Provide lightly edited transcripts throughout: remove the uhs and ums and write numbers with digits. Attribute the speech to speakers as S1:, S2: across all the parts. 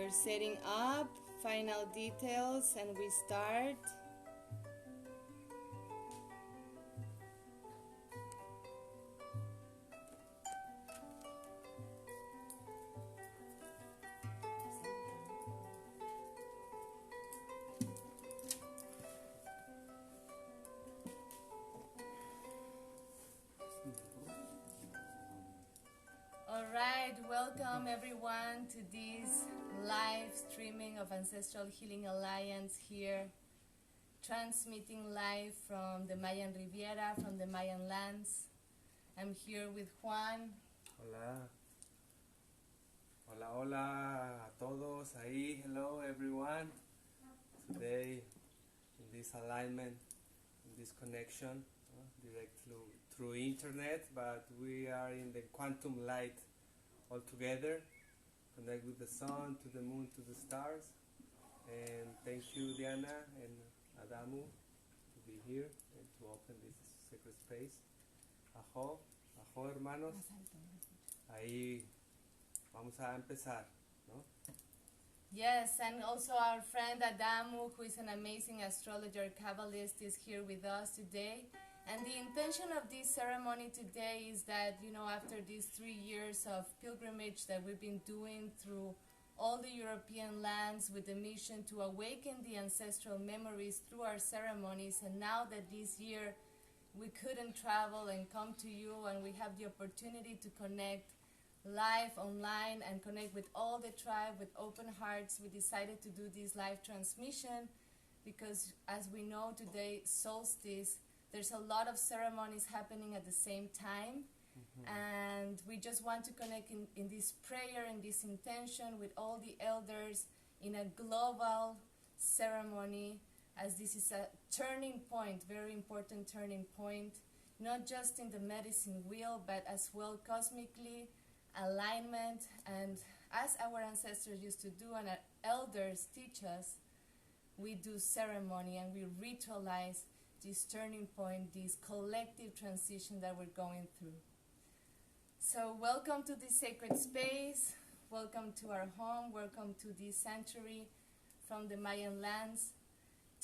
S1: We're setting up final details and we start. Alright, welcome everyone to this live streaming of Ancestral Healing Alliance here, transmitting live from the Mayan Riviera, from the Mayan lands. I'm here with Juan.
S2: Hola. Hola, hola a todos ahí. Hello everyone. Today in this alignment, in this connection, direct through internet, but we are in the quantum light all together. Connect with the sun, to the moon, to the stars. And thank you, Diana and Adamu, to be here and to open this sacred space. Ajo, ajo hermanos. Ahí vamos a empezar, ¿no?
S1: Yes, and also our friend Adamu, who is an amazing astrologer, kabbalist, is here with us today. And the intention of this ceremony today is that, you know, after these 3 years of pilgrimage that we've been doing through all the European lands with the mission to awaken the ancestral memories through our ceremonies, and now that this year we couldn't travel and come to you and we have the opportunity to connect live online and connect with all the tribe with open hearts, we decided to do this live transmission because, as we know today, Solstice, there's a lot of ceremonies happening at the same time. And we just want to connect in this prayer, in this intention with all the elders in a global ceremony, as this is a turning point, very important turning point, not just in the medicine wheel, but as well cosmically, alignment. And as our ancestors used to do and our elders teach us, we do ceremony and we ritualize this turning point, this collective transition that we're going through. So welcome to this sacred space, welcome to our home, welcome to this sanctuary from the Mayan lands.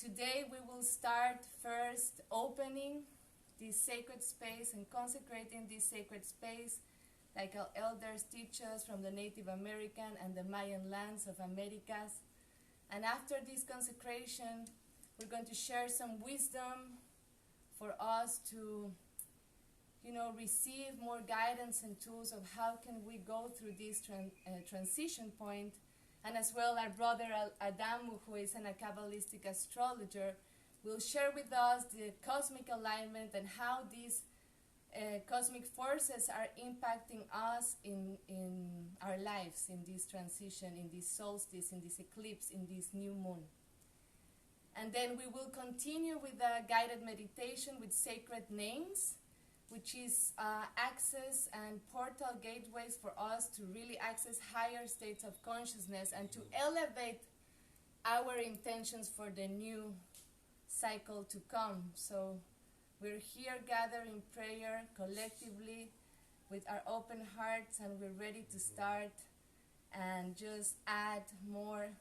S1: Today we will start first opening this sacred space and consecrating this sacred space like our elders teach us from the Native American and the Mayan lands of Americas. And after this consecration, we're going to share some wisdom for us to, you know, receive more guidance and tools of how can we go through this transition point. And as well, our brother Adamu, who is a kabbalistic astrologer, will share with us the cosmic alignment and how these cosmic forces are impacting us in our lives, in this transition, in this solstice, in this eclipse, in this new moon. And then we will continue with a guided meditation with sacred names, which is access and portal gateways for us to really access higher states of consciousness and to elevate our intentions for the new cycle to come. So we're here gathered in prayer collectively with our open hearts, and we're ready to start and just add more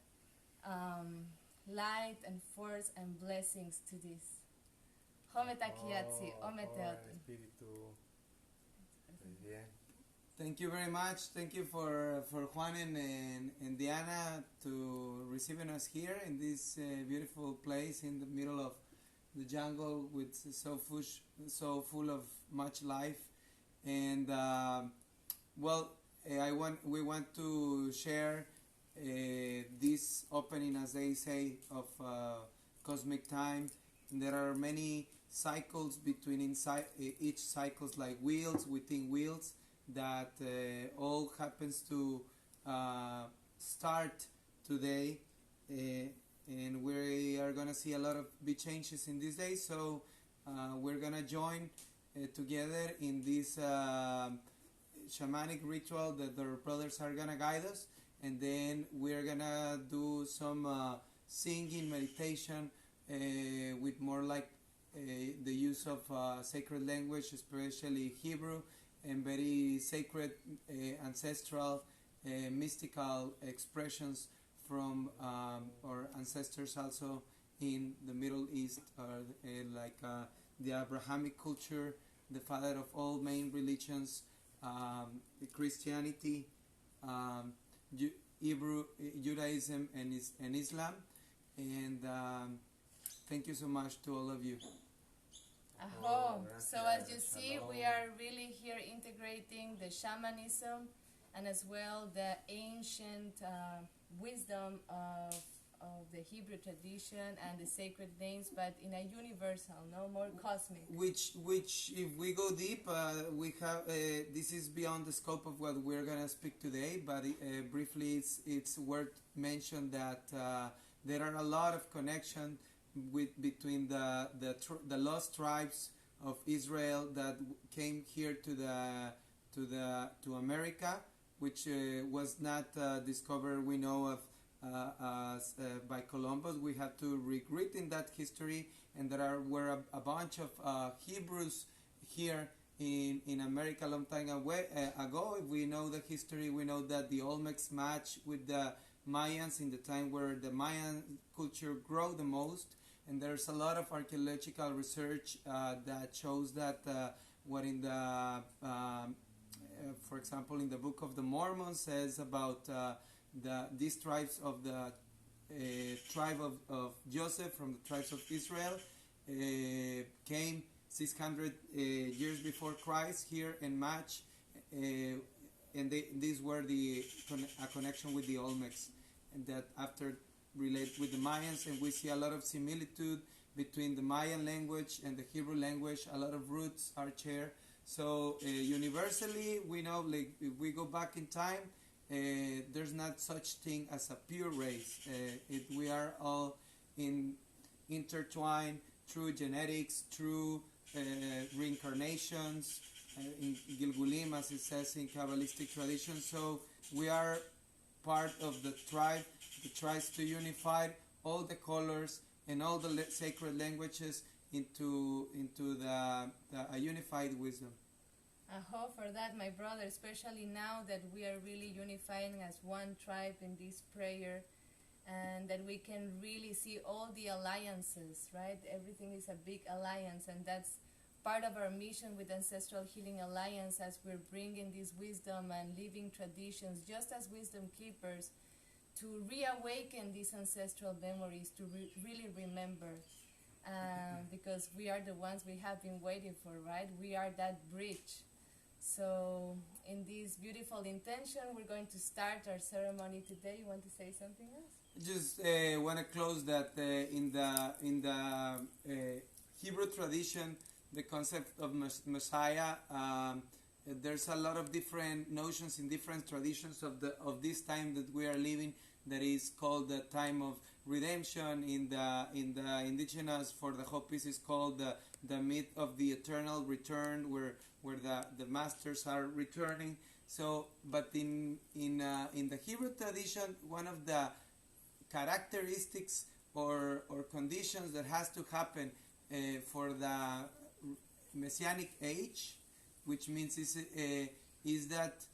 S1: light and force and blessings to this.
S3: Thank you very much. Thank you for Juan and Diana to receiving us here in this beautiful place in the middle of the jungle with so full of much life. And we want to share this opening, as they say, of cosmic time. And there are many cycles between each cycles, like wheels within wheels, that all happens to start today, and we are going to see a lot of big changes in these days. So we're going to join together in this shamanic ritual that our brothers are going to guide us, and then we're going to do some singing meditation with more like the use of sacred language, especially Hebrew, and very sacred, ancestral, mystical expressions from our ancestors also in the Middle East, like the Abrahamic culture, the father of all main religions, Christianity, Hebrew, Judaism, and Islam. And thank you so much to all of you.
S1: Aho. So as you see, we are really here integrating the shamanism and as well the ancient wisdom of the Hebrew tradition and the sacred names, but in a universal, no more cosmic.
S3: Which, if we go deep, we have. This is beyond the scope of what we're gonna speak today. But briefly, it's worth mention that there are a lot of connection between the lost tribes of Israel that came here to America, which was not discovered. We know of. By Columbus. We have to regret in that history, and there were a bunch of Hebrews here in America a long time ago. If we know the history, we know that the Olmecs match with the Mayans in the time where the Mayan culture grew the most, and there's a lot of archaeological research that shows that what in the for example in the Book of the Mormon says about these tribes of the tribe of Joseph from the tribes of Israel came 600 years before Christ here and match, and these were a connection with the Olmecs, and that after relate with the Mayans, and we see a lot of similitude between the Mayan language and the Hebrew language. A lot of roots are shared. So universally, we know, like if we go back in time, there's not such thing as a pure race. We are all intertwined through genetics, through reincarnations, in Gilgulim, as it says in kabbalistic tradition. So we are part of the tribe that tries to unify all the colors and all the sacred languages into a unified wisdom.
S1: I hope for that, my brother, especially now that we are really unifying as one tribe in this prayer, and that we can really see all the alliances, right? Everything is a big alliance, and that's part of our mission with Ancestral Healing Alliance, as we're bringing this wisdom and living traditions, just as wisdom keepers, to reawaken these ancestral memories, to really remember. Because we are the ones we have been waiting for, right? We are that bridge. So in this beautiful intention, we're going to start our ceremony today. You want to say something else?
S3: Just want to close that in the Hebrew tradition, the concept of Messiah, there's a lot of different notions in different traditions of this time that we are living, that is called the time of redemption. In the indigenous, for the Hopis, is called the myth of the eternal return, where the masters are returning. So, but in the Hebrew tradition, one of the characteristics or conditions that has to happen for the Messianic age, which means is that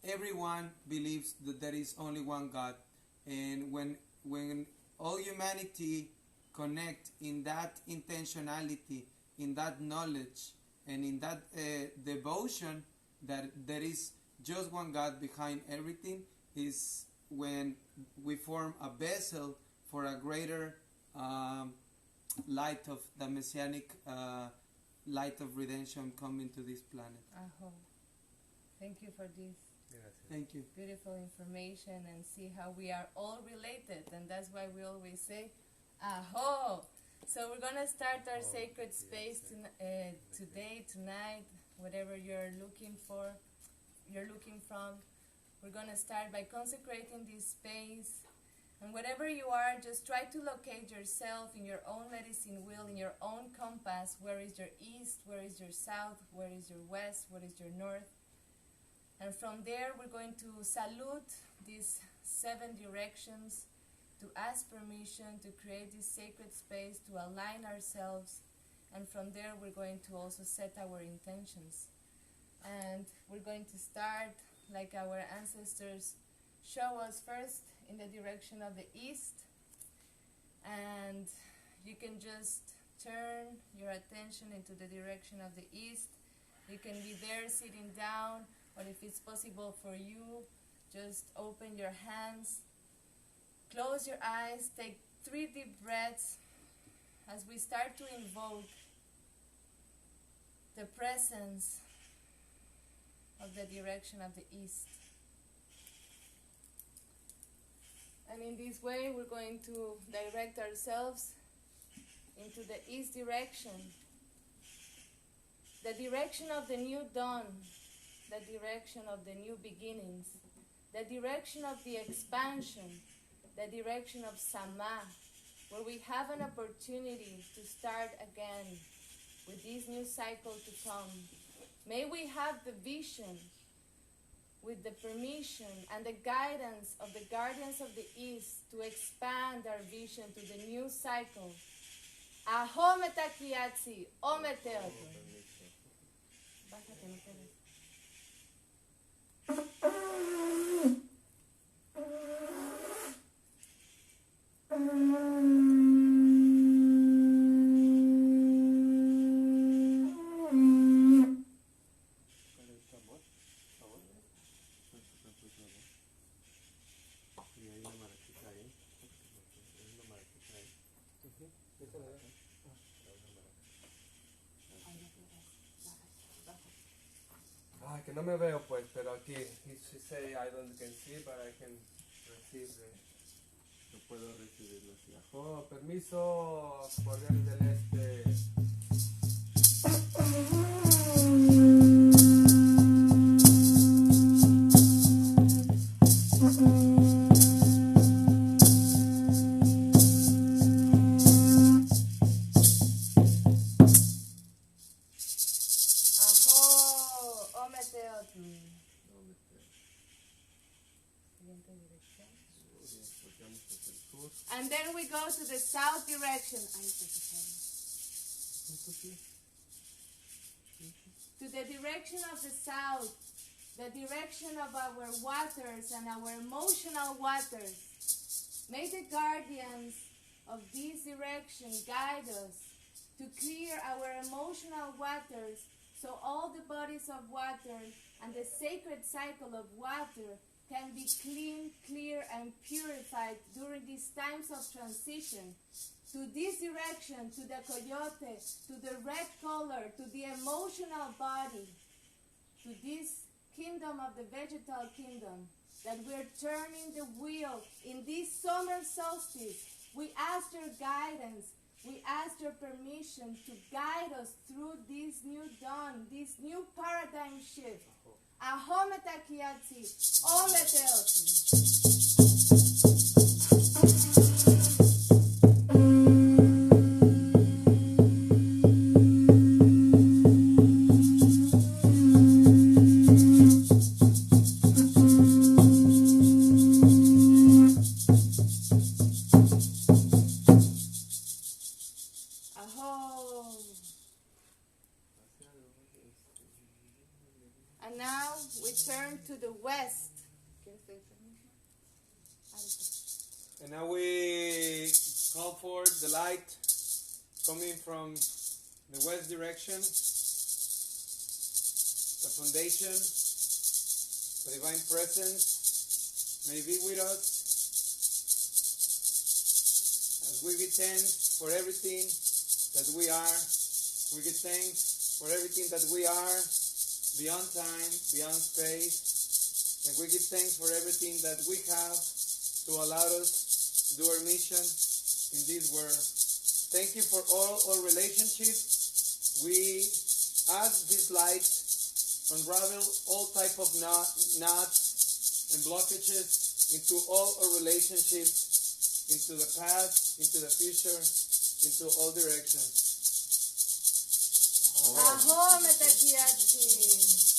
S3: everyone believes that there is only one God, and when all humanity connect in that intentionality, in that knowledge, and in that devotion that there is just one God behind everything, is when we form a vessel for a greater light of the Messianic light of redemption coming to this planet.
S1: Aho. Thank you for this.
S3: Thank you.
S1: Beautiful information, and see how we are all related, and that's why we always say Aho. So we're gonna start our sacred space today, tonight, whatever you're looking from. We're gonna start by consecrating this space, and whatever you are, just try to locate yourself in your own medicine wheel, in your own compass. Where is your east? Where is your south? Where is your west? What is your north? And from there, we're going to salute these 7 directions, to ask permission to create this sacred space, to align ourselves. And from there, we're going to also set our intentions. And we're going to start, like our ancestors show us first in the direction of the east, and you can just turn your attention into the direction of the east. You can be there sitting down, or if it's possible for you, just open your hands, close your eyes, take 3 deep breaths as we start to invoke the presence of the direction of the east. And in this way, we're going to direct ourselves into the east direction, the direction of the new dawn, the direction of the new beginnings, the direction of the expansion, the direction of Sama, where we have an opportunity to start again with this new cycle to come. May we have the vision, with the permission and the guidance of the guardians of the East, to expand our vision to the new cycle. Aho metakiatsi, o meteoto. Bájate, no te ves.
S2: Que no me veo pues, pero aquí she say I don't can see, but I can receive yo puedo recibirlo así. Ajo, permiso, cordiales del este.
S1: And then we go to the south direction. To the direction of the south, the direction of our waters and our emotional waters. May the guardians of this direction guide us to clear our emotional waters, so all the bodies of water and the sacred cycle of water can be clean, clear, and purified during these times of transition to this direction, to the coyote, to the red color, to the emotional body, to this kingdom of the vegetal kingdom, that we're turning the wheel in this summer solstice. We ask your guidance. We ask your permission to guide us through this new dawn, this new paradigm shift. Aho metakiatsi, o meteoti. And now we turn to the west.
S2: And now we call forth the light coming from the west direction, the foundation, the divine presence may be with us as we give thanks for everything that we are. We give thanks for everything that we are, beyond time, beyond space, and we give thanks for everything that we have to allow us to do our mission in this world. Thank you for all our relationships. We ask this light unravel all type of knots and blockages into all our relationships, into the past, into the future, into all directions.
S1: Aho metakiatsi.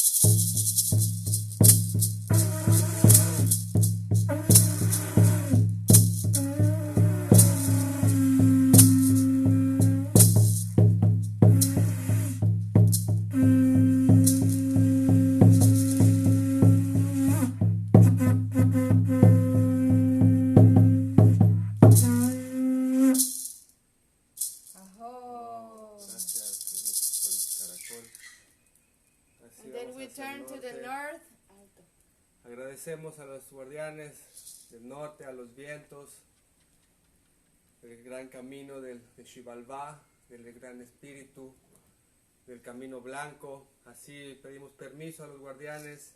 S2: Agradecemos a los guardianes del norte, a los vientos, del gran camino de Xibalbá, del gran espíritu, del camino blanco. Así pedimos permiso a los guardianes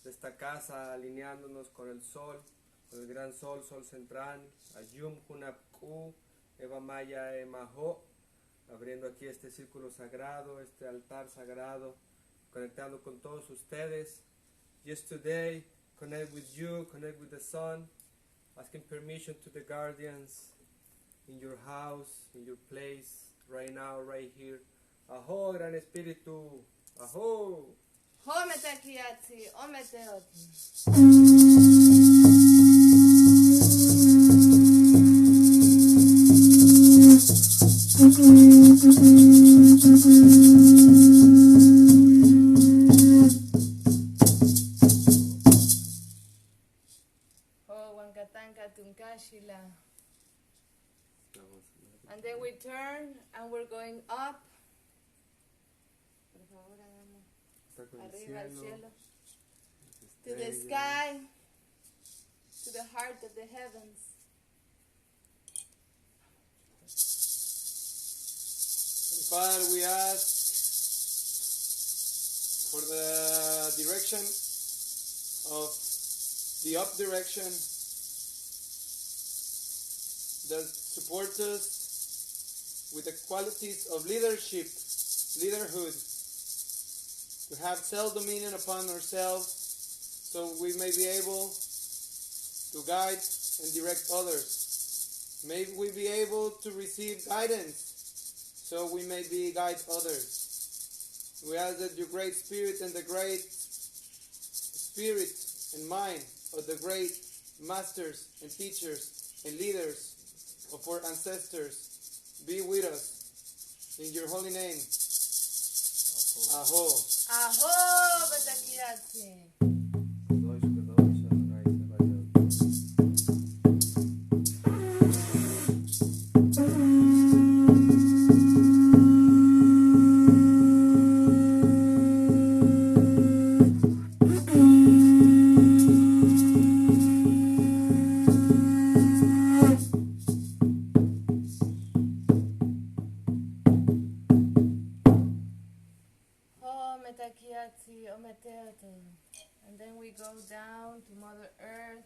S2: de esta casa, alineándonos con el sol, con el gran sol, sol central, Ayum Hunapku, Eva Maya Emaho, abriendo aquí este círculo sagrado, este altar sagrado, conectando con todos ustedes. Just today, connect with you, connect with the sun, asking permission to the guardians in your house, in your place, right now, right here. Aho, Gran Espíritu, aho.
S1: Homete kiatsi, omete oti. Oh, wankatanka tunkashila. And then we turn and we're going up. Por favor, Adamo. Arriba al cielo. To the sky. To the heart of the heavens.
S3: Father, we ask for the direction of the up direction that supports us with the qualities of leadership, leaderhood, to have self-dominion upon ourselves so we may be able to guide and direct others. May we be able to receive guidance so we may guide others. We ask that your great spirit and the great spirit and mind of the great masters and teachers and leaders of our ancestors be with us. In your holy name. Aho.
S1: Aho, Batakiatsi. And then we go down to Mother Earth,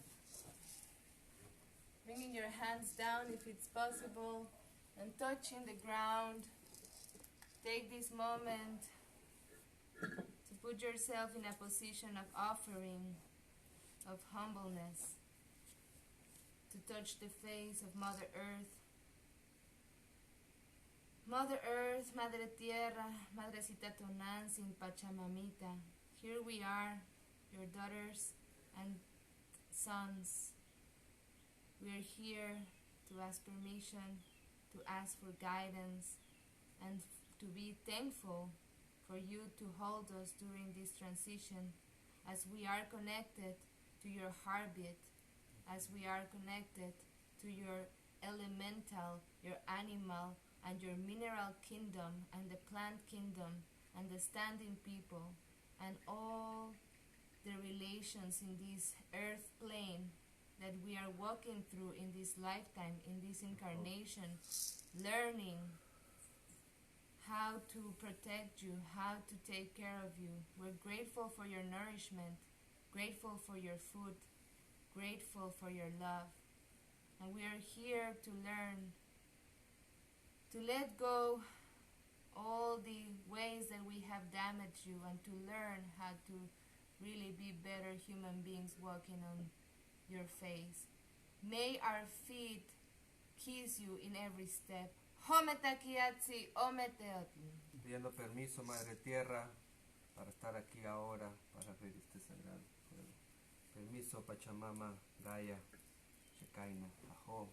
S1: bringing your hands down if it's possible and touching the ground. Take this moment to put yourself in a position of offering, of humbleness, to touch the face of Mother Earth. Mother Earth, Madre Tierra, Madrecita Tonantzin, Pachamamita, here we are, your daughters and sons. We are here to ask permission, to ask for guidance, and to be thankful for you to hold us during this transition as we are connected to your heartbeat, as we are connected to your elemental, your animal, and your mineral kingdom, and the plant kingdom, and the standing people, and all the relations in this earth plane that we are walking through in this lifetime, in this incarnation, learning how to protect you, how to take care of you. We're grateful for your nourishment, grateful for your food, grateful for your love. And we are here to learn, to let go all the ways that we have damaged you, and to learn how to really be better human beings walking on your face. May our feet kiss you in every step. Hometakiatsi, ometeotli.
S2: Pidiendo permiso, Madre Tierra, para estar aquí ahora, para abrir este sagrado fuego. Permiso, Pachamama, Gaia, Shekaina, Aho.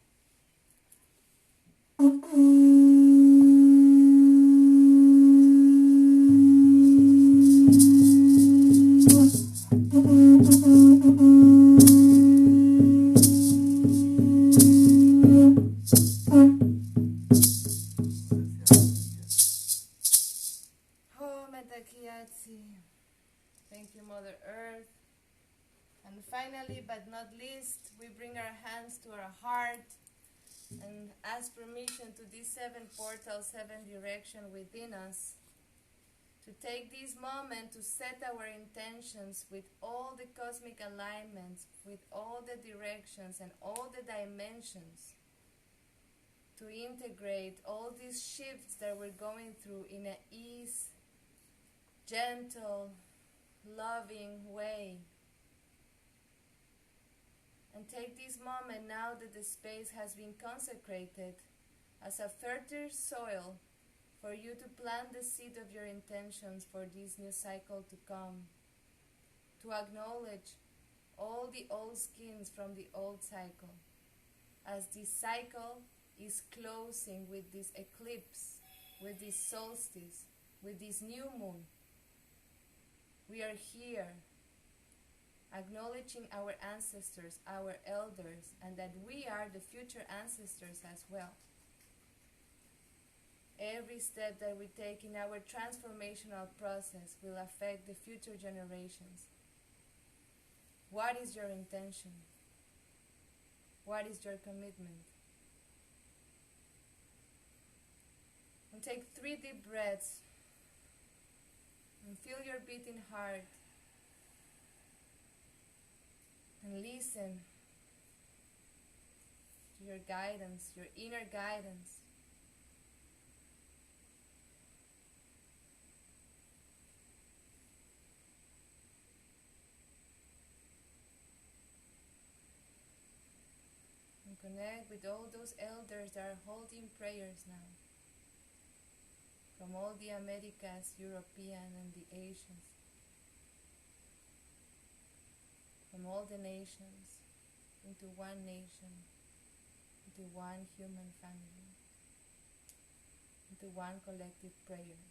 S1: Thank you, Mother Earth. And finally but not least, we bring our hands to our heart and ask permission to these 7 portals, 7 directions within us, to take this moment to set our intentions with all the cosmic alignments, with all the directions and all the dimensions, to integrate all these shifts that we're going through in an ease, gentle, loving way. And take this moment now that the space has been consecrated as a fertile soil for you to plant the seed of your intentions for this new cycle to come, to acknowledge all the old skins from the old cycle, as this cycle is closing with this eclipse, with this solstice, with this new moon. We are here acknowledging our ancestors, our elders, and that we are the future ancestors as well. Every step that we take in our transformational process will affect the future generations. What is your intention? What is your commitment? And take 3 deep breaths and feel your beating heart and listen to your guidance, your inner guidance. And connect with all those elders that are holding prayers now, from all the Americas, European and the Asians, from all the nations into one nation, into one human family, into one collective prayer.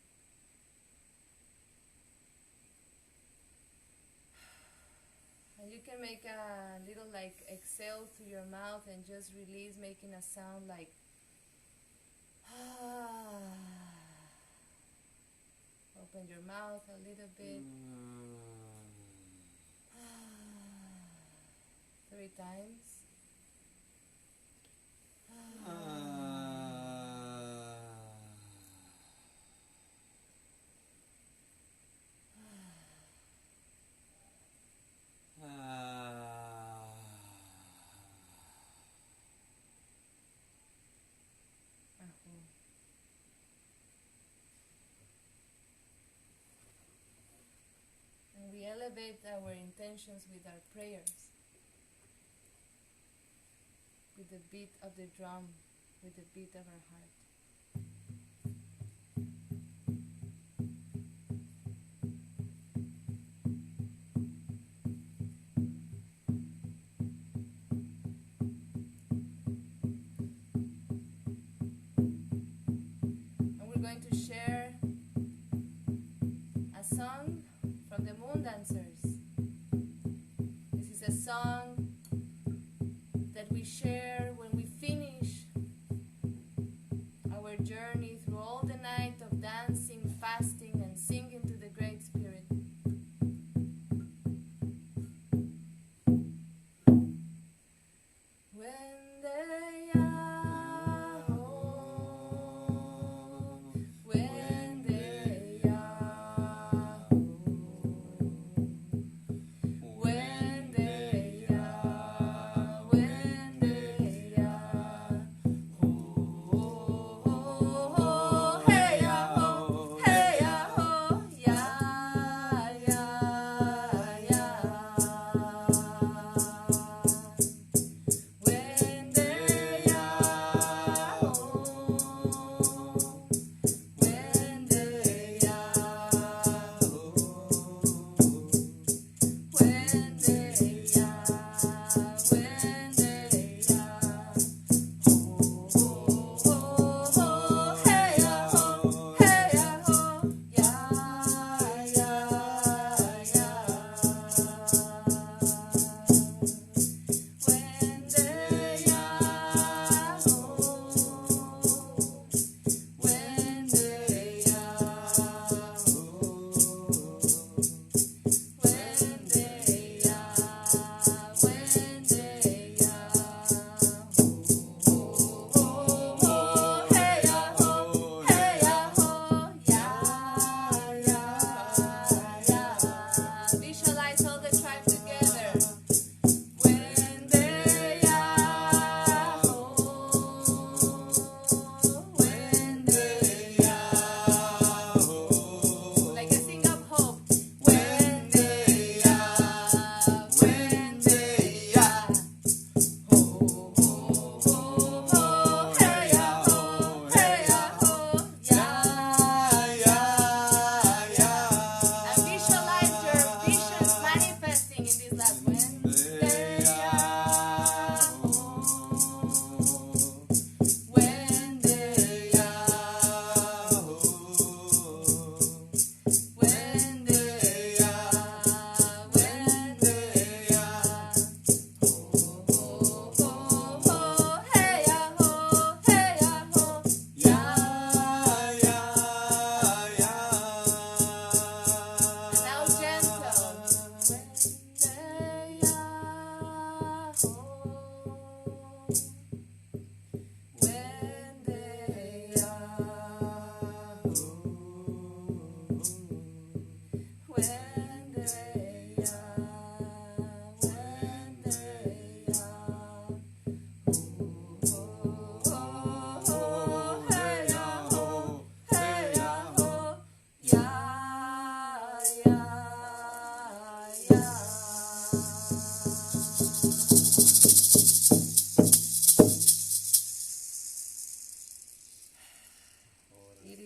S1: And you can make a little exhale through your mouth and just release, making a sound like open your mouth a little bit. 3 times. And we elevate our intentions with our prayers, with the beat of the drum, with the beat of our heart. And we're going to share a song from the Moon Dancers. This is a song that we share when we finish our journey through all the night of dancing, fasting, and singing to the Great Spirit. When they are home, when they are home, when they are, when they are, oh, oh, oh, hey, oh, hey, oh.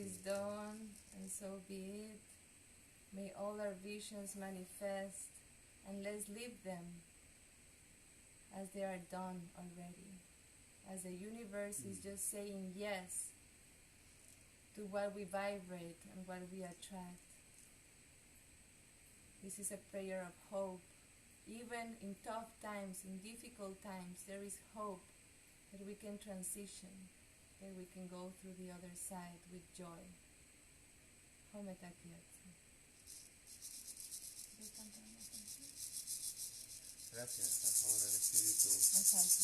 S1: is done, and so be it. May all our visions manifest, and let's live them as they are done already. As the universe is just saying yes to what we vibrate and what we attract. This is a prayer of hope. Even in tough times, in difficult times, there is hope that we can transition, that we can go through the other side with joy. Home Takiatsu.
S2: Gracias, ahora el Espíritu.
S1: Más alto.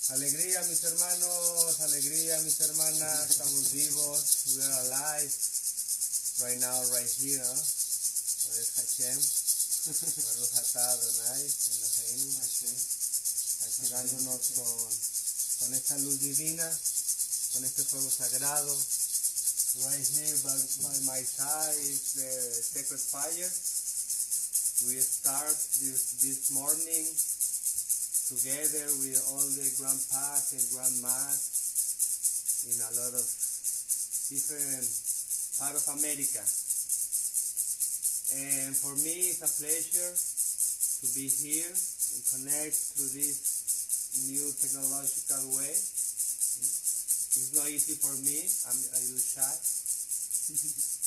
S2: Alegría, mis hermanos, alegría, mis hermanas, estamos vivos, we are alive, right now, right here, Baruch Hashem, Baruch Atah Adonai, Eloheinu, Hashem, activándonos con esta luz divina, con este fuego sagrado. Right here by my side is the sacred fire. We start this morning together with all the grandpas and grandmas in a lot of different parts of America. And for me it's a pleasure to be here and connect through this new technological way. It's not easy for me, I'm a little shy,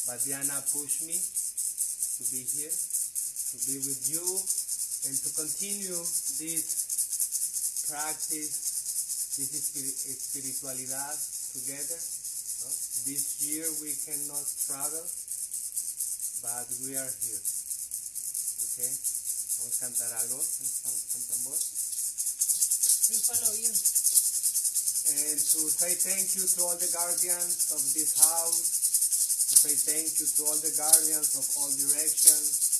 S2: but Diana pushed me to be here, to be with you, and to continue this practice, this spiritualidad together. No? This year we cannot travel, but we are here. Okay? Vamos a cantar algo. ¿Cantamos?
S1: We follow you.
S2: And to say thank you to all the guardians of this house, to say thank you to all the guardians of all directions.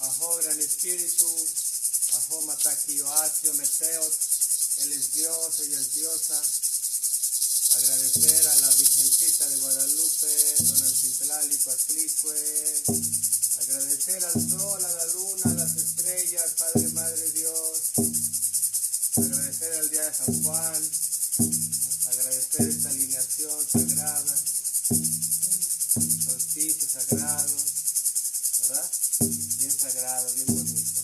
S2: Aho Gran Espíritu, Aho Mataki Oasio Meteot, Él es Dios, ella es diosa. Agradecer a la Virgencita de Guadalupe, Tonantzintlalli, Coatlicue. Agradecer al sol, a la luna, a las estrellas, Padre, Madre, Dios. Agradecer al día de San Juan. Agradecer esta alineación sagrada, solsticio sagrado, ¿verdad? Bien sagrado, bien bonito.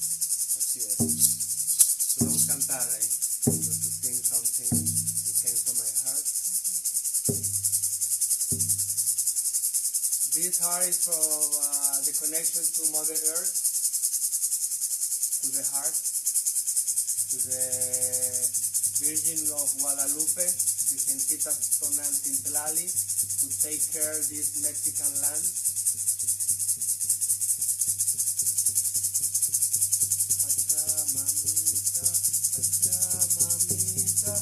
S2: Así es. Podemos cantar ahí. To sing something that came from my heart. This heart is from the connection to Mother Earth, to the heart, to the Virgin of Guadalupe, Virgencita Tonantzintlalli, to take care of this Mexican land. Pachamanita,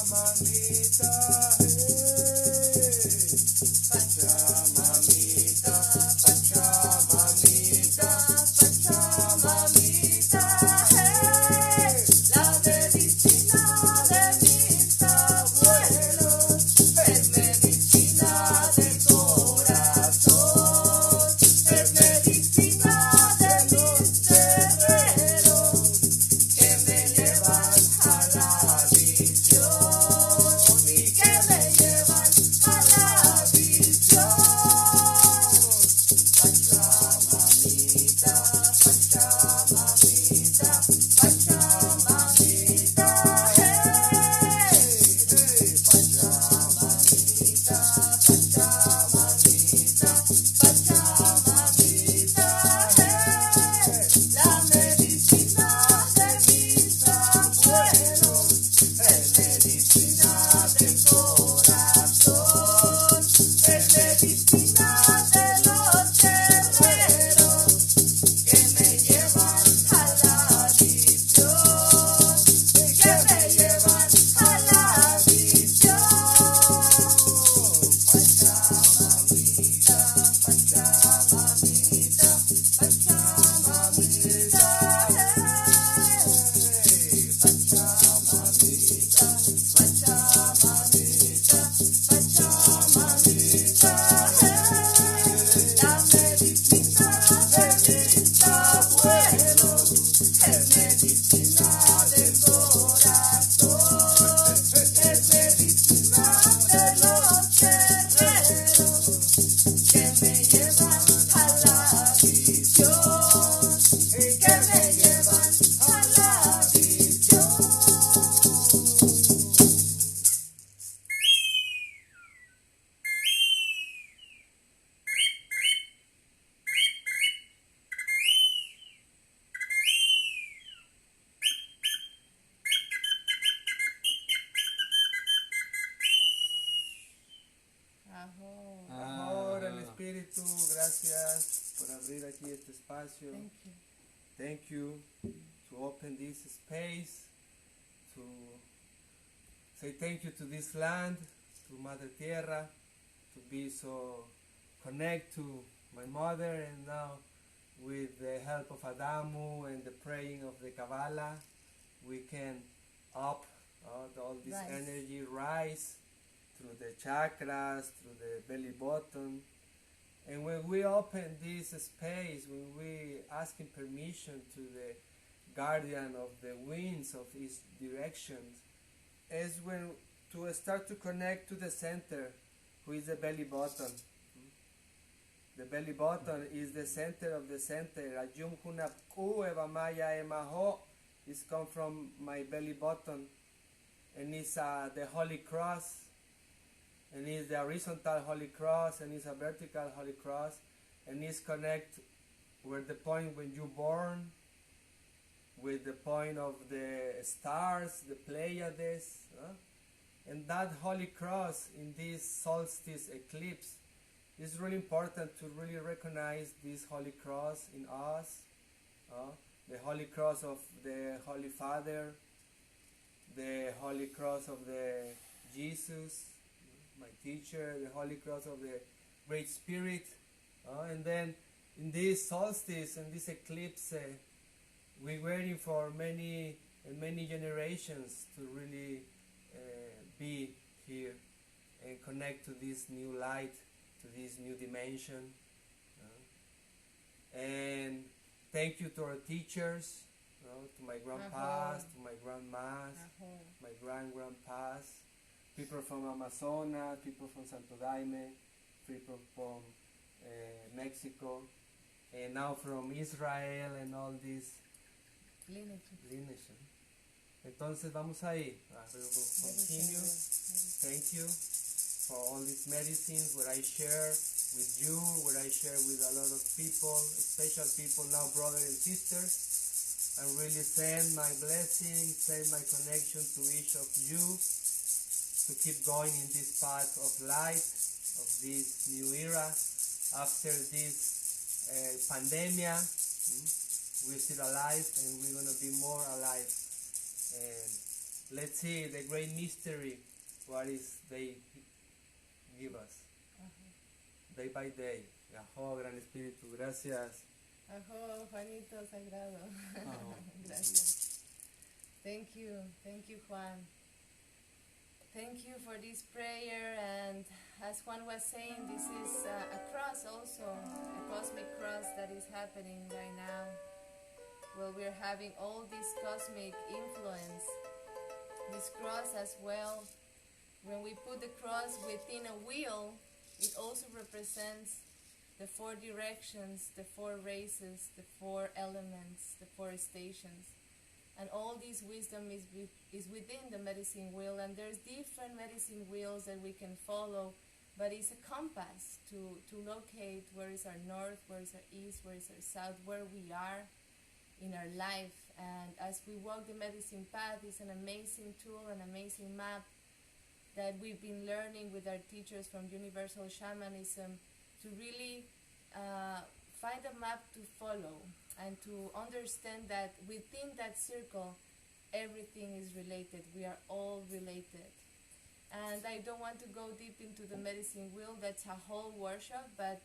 S2: Pachamanita, hey. Pachamamita, Pachamamita, Pachamamita, hey. La medicina de mis abuelos es medicina del corazón, es medicina de los guerreros que me llevan a la visión y que me llevan
S1: Aho.
S2: Ahora el Espíritu, gracias por abrir aquí este espacio.
S1: Thank you.
S2: Thank you to open this space, to say thank you to this land, to Mother Tierra, to be so connect to my mother, and now with the help of Adamu and the praying of the Kabbalah, we can up all this
S1: Rise.
S2: energy rise through the chakras, through the belly button. And when we open this space, when we asking permission to the guardian of the winds of its directions, is when to start to connect to the center, who is the belly button. The belly button is the center of the center. Ajum kunap ku eva maya emaho is come from my belly button, and it's the Holy Cross, and it's the horizontal Holy Cross, and it's a vertical Holy Cross, and it's connect with the point when you born, with the point of the stars, the Pleiades, and that Holy Cross in this solstice eclipse is really important to really recognize this Holy Cross in us, the Holy Cross of the Holy Father, the Holy Cross of the Jesus, my teacher, the Holy Cross of the Great Spirit, and then in this solstice and this eclipse, we're waiting for many generations to really be here and connect to this new light, to this new dimension. And thank you to our teachers, to my grandpas, to my grandmas, my grandpas, people from Amazonas, people from Santo Daime, people from Mexico, and now from Israel and all these lineage. Entonces vamos ahí. We will continue. Thank you for all these medicines where I share with you, where I share with a lot of people, special people now, brothers and sisters. And really send my blessing, send my connection to each of you to keep going in this path of light, of this new era. After this pandemia, we're still alive, and we're going to be more alive. And let's see the great mystery, what is they give us, day by day. Ajo, Gran Espíritu, gracias.
S1: Ajo, Juanito Sagrado.
S2: Ajo.
S1: Gracias. Thank you, Juan. Thank you for this prayer, and as Juan was saying, this is a cross also, a cosmic cross that is happening right now. Well, we're having all this cosmic influence, this cross as well. When we put the cross within a wheel, it also represents the 4 directions, the 4 races, the 4 elements, the 4 stations. And all this wisdom is within the medicine wheel, and there's different medicine wheels that we can follow, but it's a compass to locate where is our north, where is our east, where is our south, where we are in our life. And as we walk the medicine path, it's an amazing tool, an amazing map that we've been learning with our teachers from Universal Shamanism, to really find a map to follow and to understand that within that circle everything is related. We are all related. And I don't want to go deep into the medicine wheel, that's a whole workshop, but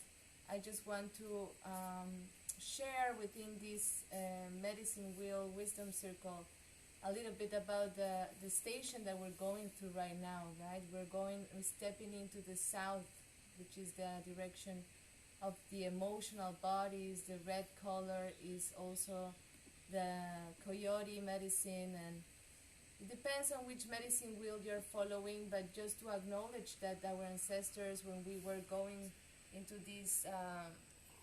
S1: I just want to share within this medicine wheel wisdom circle a little bit about the station that we're going through right now, right? We're stepping into the south, which is the direction of the emotional bodies. The red color is also the coyote medicine, and it depends on which medicine wheel you're following, but just to acknowledge that our ancestors, when we were going into this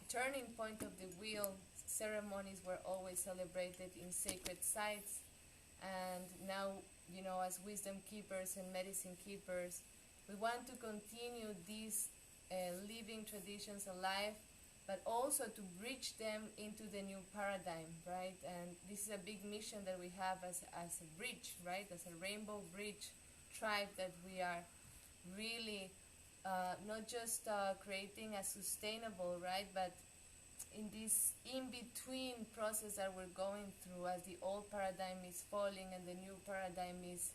S1: turning point of the wheel, ceremonies were always celebrated in sacred sites. And now, you know, as wisdom keepers and medicine keepers, we want to continue these living traditions alive, but also to bridge them into the new paradigm, right? And this is a big mission that we have as a bridge, right? As a rainbow bridge tribe, that we are really not just creating a sustainable, right, but in this in-between process that we're going through, as the old paradigm is falling and the new paradigm is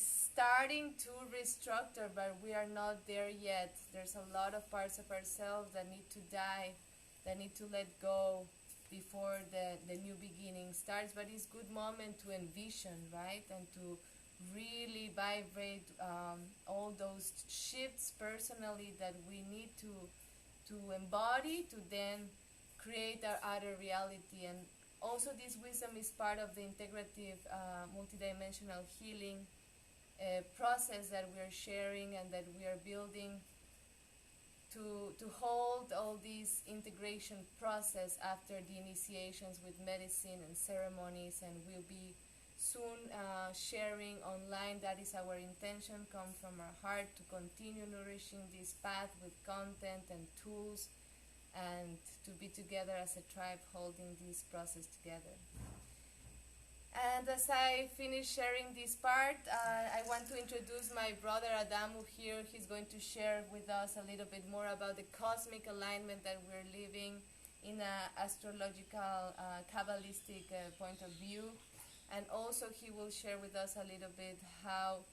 S1: starting to restructure, but we are not there yet. There's a lot of parts of ourselves that need to die, that need to let go before the new beginning starts. But it's a good moment to envision, right, and to really vibrate all those shifts personally that we need to embody, to then create our outer reality. And also this wisdom is part of the integrative multidimensional healing process that we're sharing and that we are building to hold all this integration process after the initiations with medicine and ceremonies, and we'll be soon sharing online. That is our intention, come from our heart, to continue nourishing this path with content and tools, and to be together as a tribe holding this process together. And as I finish sharing this part, I want to introduce my brother Adamu here. He's going to share with us a little bit more about the cosmic alignment that we're living in an astrological, kabbalistic point of view. And also he will share with us a little bit how,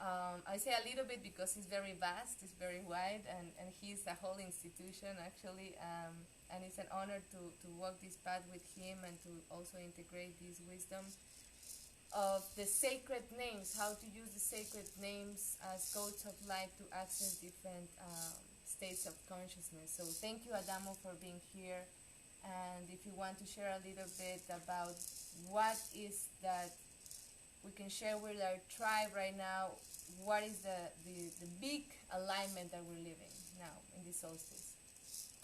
S1: I say a little bit because it's very vast, it's very wide, and he's a whole institution actually. And it's an honor to walk this path with him and to also integrate this wisdom of the sacred names, how to use the sacred names as codes of light to access different states of consciousness. So thank you, Adamo, for being here. And if you want to share a little bit about what is that we can share with our tribe right now, what is the big alignment that we're living now in this solstice?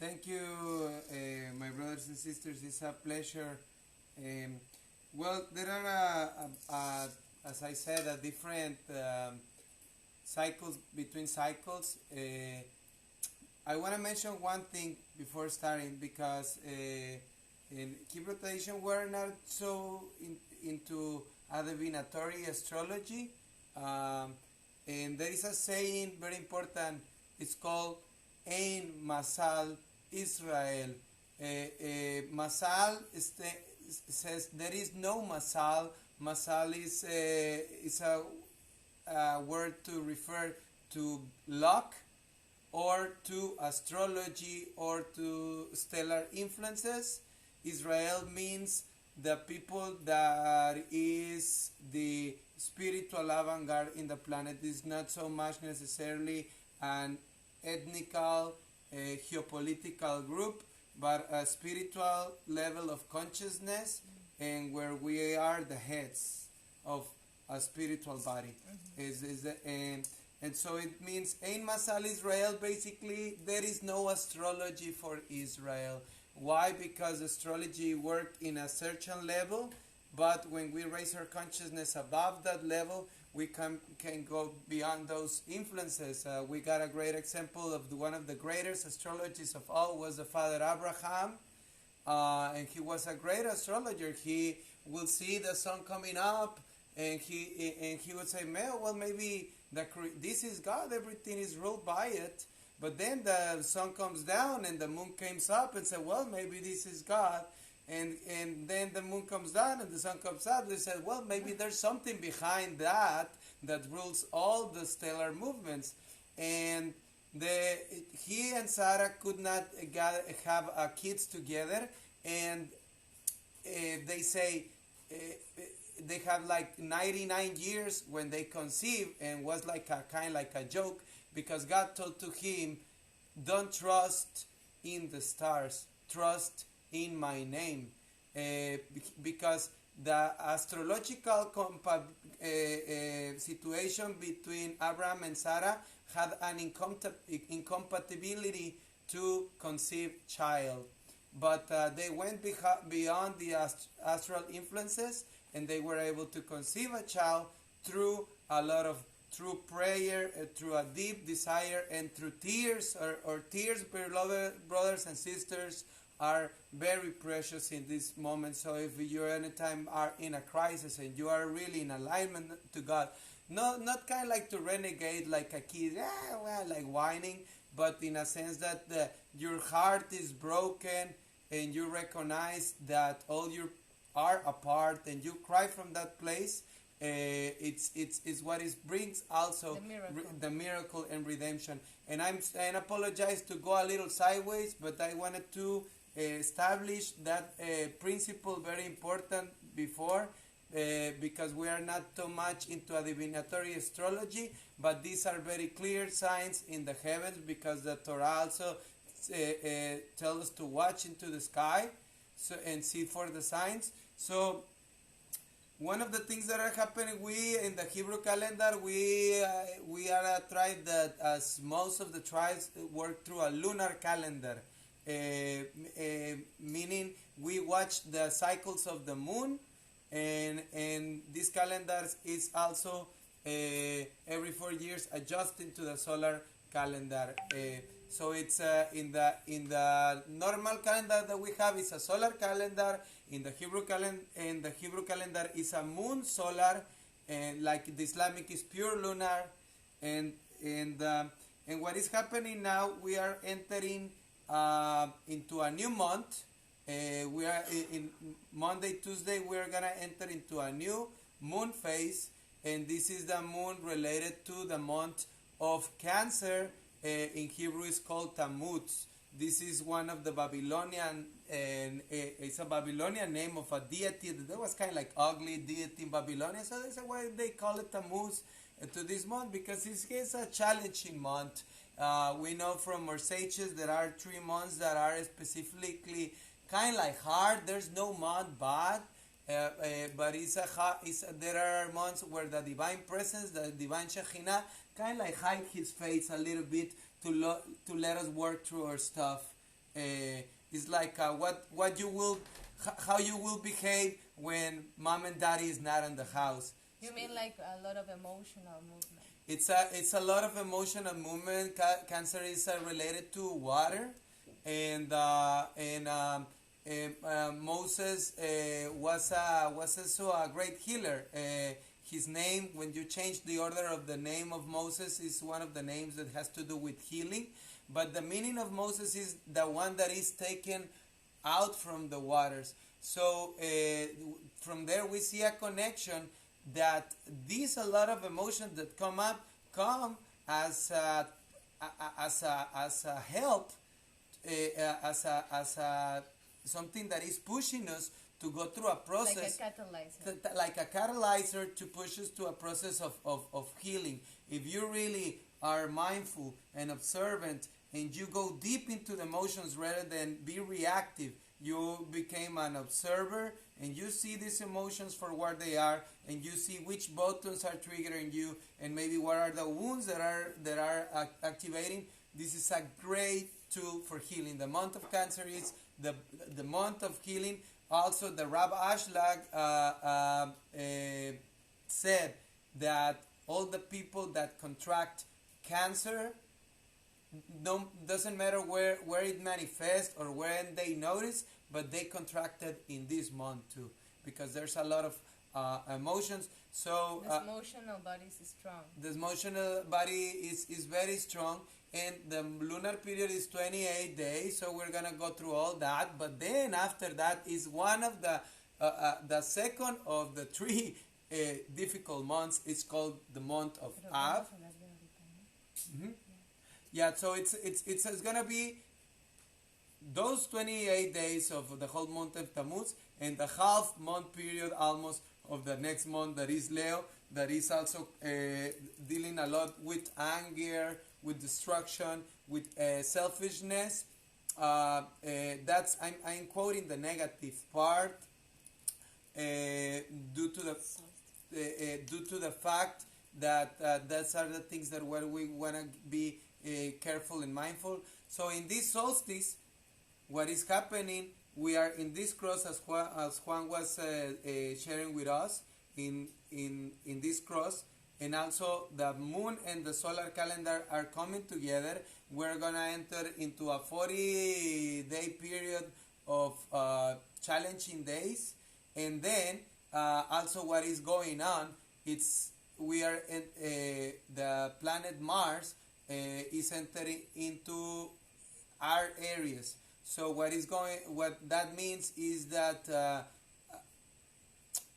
S3: Thank you, my brothers and sisters. It's a pleasure. Well, there are, as I said, different cycles between cycles. I want to mention one thing before starting, because in Hebrew tradition we're not so into a divinatory astrology, and there is a saying very important. It's called Ein Masal Israel. Masal says there is no Masal. Masal is a word to refer to luck, or to astrology, or to stellar influences. Israel means the people that is the spiritual avant-garde in the planet. Is not so much necessarily an ethnical, geopolitical group, but a spiritual level of consciousness, and where we are the heads of a spiritual body. And so it means Ein Masal Israel. Basically, there is no astrology for Israel. Why? Because astrology works in a certain level, but when we raise our consciousness above that level, we can go beyond those influences. We got a great example of one of the greatest astrologers of all was the Father Abraham, and he was a great astrologer. He will see the sun coming up, and he would say, well, maybe this is God, everything is ruled by it. But then the sun comes down and the moon comes up, and say, well, maybe this is God. And then the moon comes down and the sun comes up. They said, well, maybe there's something behind that rules all the stellar movements. And he and Sarah could not have kids together, and they say they have like 99 years when they conceive, and was like a kind of like a joke, because God told to him, don't trust in the stars, trust in my name, because the astrological situation between Abraham and Sarah had an incompatibility to conceive child, but they went beyond the astral influences, and they were able to conceive a child through through prayer, through a deep desire, and through tears, or tears, beloved brothers and sisters, are very precious in this moment. So if you anytime are in a crisis and you are really in alignment to God, not kind of like to renegade like a kid, like whining, but in a sense that your heart is broken and you recognize that all you are apart and you cry from that place. It's what it brings also the miracle and redemption. And I apologize to go a little sideways, but I wanted to establish that principle very important before, because we are not too much into a divinatory astrology, but these are very clear signs in the heavens, because the Torah also tells us to watch into the sky and see for the signs. So one of the things that are happening, we in the Hebrew calendar, we are a tribe that, as most of the tribes, work through a lunar calendar, meaning we watch the cycles of the moon, and this calendar is also every 4 years adjusting to the solar calendar. So it's in the normal calendar that we have is a solar calendar. In the Hebrew calendar is a moon solar, and like the Islamic is pure lunar, and what is happening now, we are entering into a new month. We are in Monday, Tuesday, we are gonna enter into a new moon phase, and this is the moon related to the month of Cancer. In Hebrew is called Tammuz. This is one of the Babylonian, and it's a Babylonian name of a deity that was kind of like ugly deity in Babylonia. So that's why they call it Tammuz to this month, because it's a challenging month. We know from our sages there are 3 months that are specifically kind of like hard. There's no month bad, but there are months where the divine presence, the divine Shekhinah, kind of like hide his face a little bit to let us work through our stuff. It's like how you will behave when mom and daddy is not in the house.
S1: You mean like a lot of emotional movement?
S3: It's a lot of emotional movement. Cancer is related to water, and Moses was also a great healer. His name, when you change the order of the name of Moses, is one of the names that has to do with healing. But the meaning of Moses is the one that is taken out from the waters. So from there we see a connection that a lot of emotions that come as a help, as something that is pushing us to go through a process, like a catalyzer to push us to a process of healing. If you really are mindful and observant, and you go deep into the emotions rather than be reactive, you became an observer, and you see these emotions for what they are, and you see which buttons are triggering you, and maybe what are the wounds that are activating. This is a great tool for healing. The month of Cancer is the month of healing. Also, the Rab Ashlag said that all the people that contract cancer, doesn't matter where it manifests or when they notice, but they contracted in this month too, because there's a lot of emotions. So
S1: the emotional body is strong.
S3: The emotional body is very strong, and the lunar period is 28 days, so we're gonna go through all that. But then after that is one of the second of the 3 difficult months. It's called the month of Av. Mm-hmm. Yeah, so it's gonna be those 28 days of the whole month of Tammuz, and the half month period almost of the next month, that is Leo, that is also dealing a lot with anger, with destruction, with selfishness. That's I'm quoting the negative part due to the fact that those are the things that where we want to be careful and mindful. So in this solstice, what is happening, we are in this cross, as Juan was sharing with us, in this cross, and also the moon and the solar calendar are coming together. We're going to enter into a 40-day period of challenging days, and then also what is going on, it's we are in, the planet Mars is entering into our areas. So what that means is that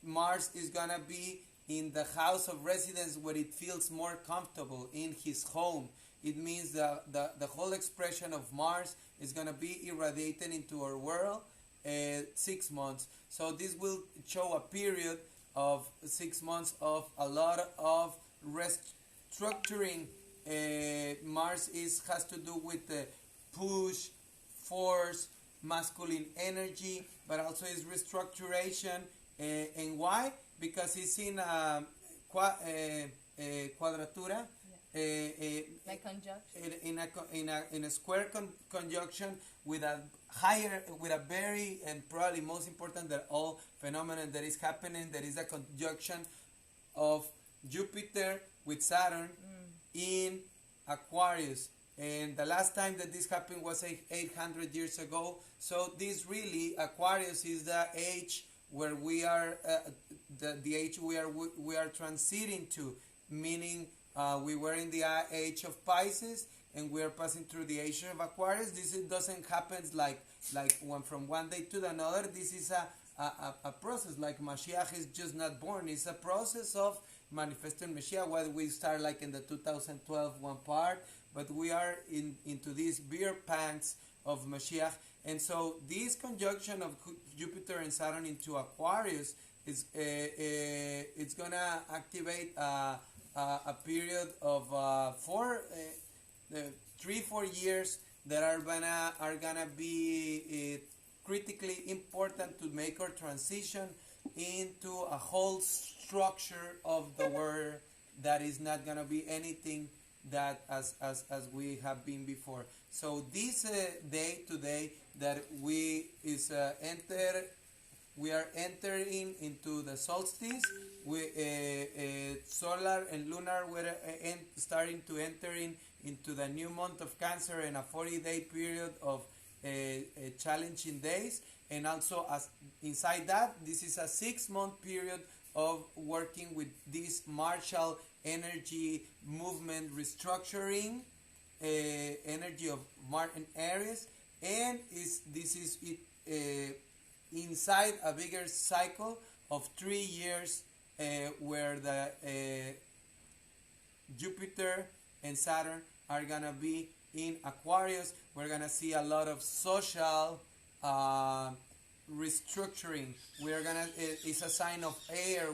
S3: Mars is gonna be in the house of residence where it feels more comfortable in his home. It means the whole expression of Mars is gonna be irradiated into our world 6 months. So this will show a period of 6 months of a lot of restructuring. Mars has to do with the push, force, masculine energy, but also is restructuration. And why? Because it's in a quadratura.
S1: Like conjunction.
S3: In a square conjunction with a very and probably most important than all phenomenon that is happening. There is a conjunction of Jupiter with Saturn in Aquarius. And the last time that this happened was 800 years ago. So this really, Aquarius is the age where we are, the age we are transiting to, meaning we were in the age of Pisces and we are passing through the age of Aquarius. This doesn't happen like from one day to another. This is a process. Like Mashiach is just not born. It's a process of manifesting Mashiach. Whether we start like in the 2012 one part, but we are into these beer pangs of Mashiach. And so this conjunction of Jupiter and Saturn into Aquarius is it's gonna activate a period of 3-4 years that are gonna be critically important to make our transition into a whole structure of the world that is not gonna be anything that as we have been before. So this day today that we are entering into the solstice. Solar and lunar we're starting to enter into the new month of Cancer and a 40-day period of challenging days. And also as inside that, this is a 6-month period of working with this martial energy movement restructuring energy of Mars and Aries, and this is inside a bigger cycle of 3 years where the Jupiter and Saturn are gonna be in Aquarius. We're gonna see a lot of social restructuring. It's a sign of air.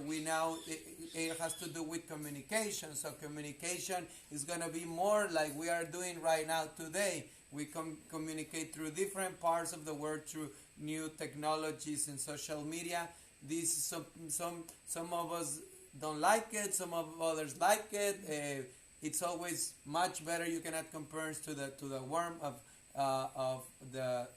S3: Air has to do with communication. So communication is gonna be more like we are doing right now today. We communicate through different parts of the world through new technologies and social media. Some of us don't like it. Some of others like it. It's always much better. You cannot compare to the warmth of the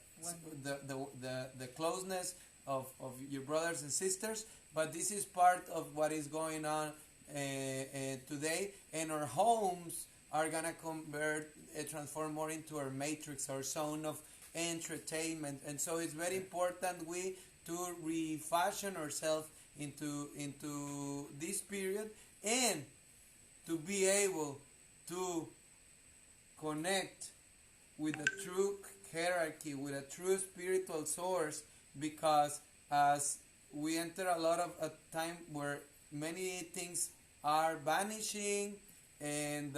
S3: closeness of your brothers and sisters. But this is part of what is going on today, and our homes are gonna transform more into our matrix, our zone of entertainment. And so it's very important to refashion ourselves into this period and to be able to connect with the true hierarchy, with a true spiritual source, because as we enter a lot of a time where many things are vanishing and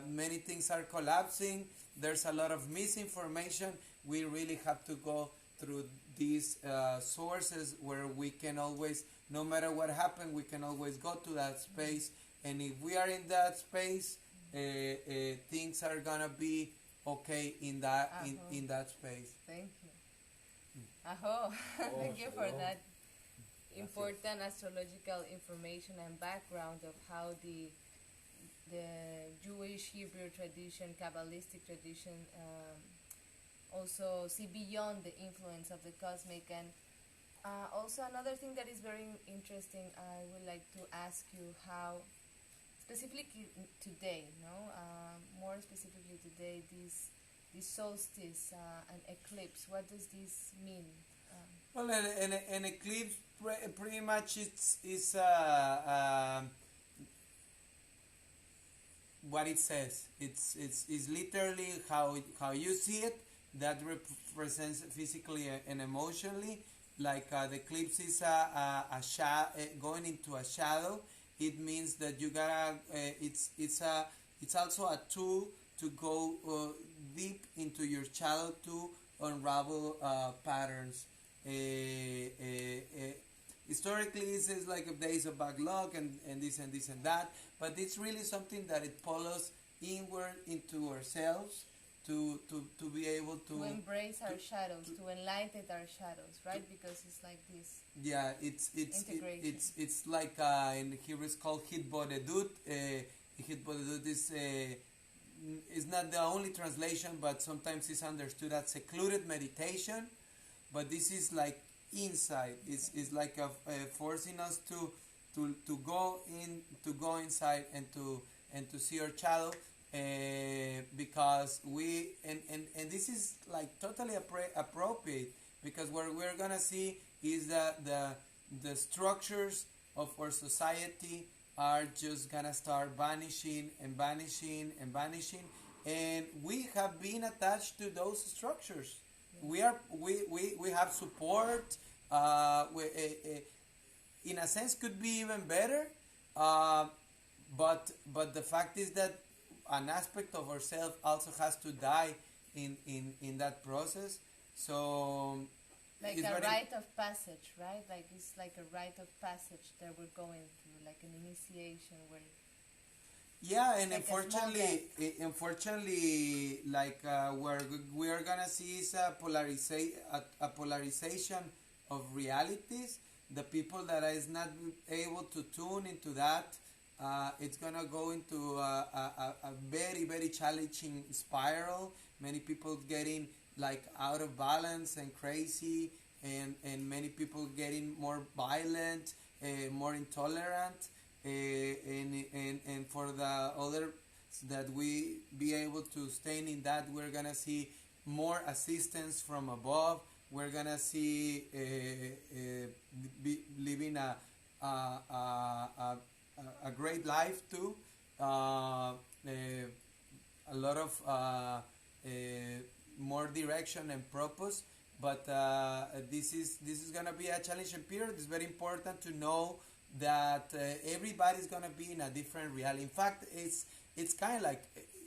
S3: many things are collapsing, there's a lot of misinformation. We really have to go through these sources where we can always, no matter what happens, we can always go to that space. And if we are in that space, things are gonna be okay in that in that space.
S1: Thank you. Aho. Thank you for that important astrological information and background of how the Jewish Hebrew tradition, kabbalistic tradition, also see beyond the influence of the cosmic. And also another thing that is very interesting, I would like to ask you how specifically today, more specifically today, this solstice and eclipse, what does this mean?
S3: Well, an eclipse pretty much it's what it says. It's literally how you see it. That represents physically and emotionally. Like the eclipse is going into a shadow. It means that you gotta. It's also a tool to go deep into your shadow to unravel patterns. Historically, it says like days of bad luck and this and this and that, but it's really something that it pulls us inward into ourselves to be able
S1: to embrace our shadows, to enlighten our shadows, right? Because it's like this.
S3: Yeah, it's like in Hebrew it's called hitbodedut. Hitbodedut is not the only translation, but sometimes it's understood as secluded meditation. But this is like inside. It's like forcing us to go inside and to see our shadow. Because we and this is like totally appropriate, because what we're gonna see is that the structures of our society are just gonna start vanishing and vanishing and vanishing, and we have been attached to those structures. Yeah. We have support. In a sense, could be even better. But the fact is that an aspect of ourselves also has to die in that process. So
S1: like a rite of passage, right? Like it's like a rite of passage that we're going through, like an initiation where.
S3: Yeah, and like unfortunately, like where we are gonna see is a polarization of realities. The people that is not able to tune into that. It's gonna go into a very, very challenging spiral. Many people getting like out of balance and crazy, and many people getting more violent, more intolerant, and for the other that we be able to stay in that, we're gonna see more assistance from above. We're gonna see living a great life too. A lot of more direction and purpose. But this is gonna be a challenging period. It's very important to know that everybody's gonna be in a different reality. In fact, it's kind of like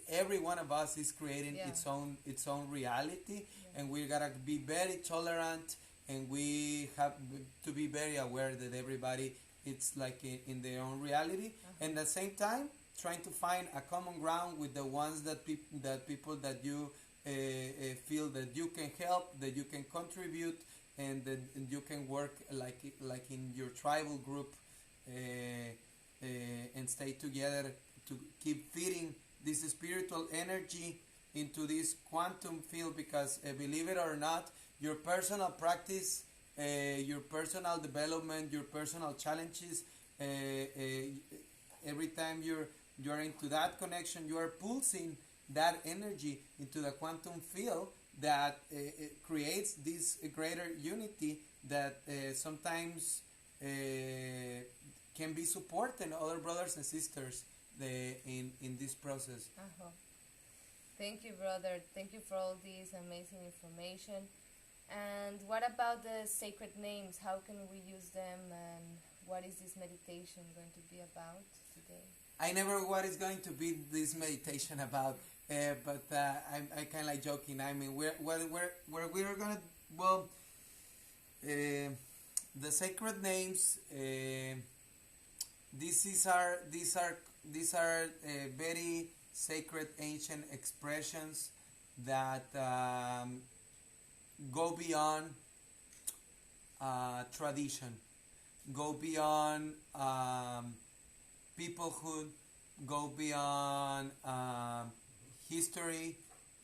S3: every one of us is creating its own reality, and we gotta be very tolerant, and we have to be very aware that everybody it's like in their own reality, and at the same time trying to find a common ground with the ones that people that you feel that you can help, that you can contribute, and that you can work like in your tribal group, and stay together to keep feeding this spiritual energy into this quantum field, because believe it or not, your personal practice, your personal development, your personal challenges, every time you're into that connection, you are pulsing that energy into the quantum field that creates this greater unity that sometimes can be supporting other brothers and sisters in this process.
S1: Thank you, brother. Thank you for all this amazing information. And what about the sacred names? How can we use them, and what is this meditation going to be about today?
S3: I never know what is going to be this meditation about, but I kind of like joking. I mean, we're gonna the sacred names. These are very sacred ancient expressions that go beyond tradition, go beyond peoplehood, go beyond history,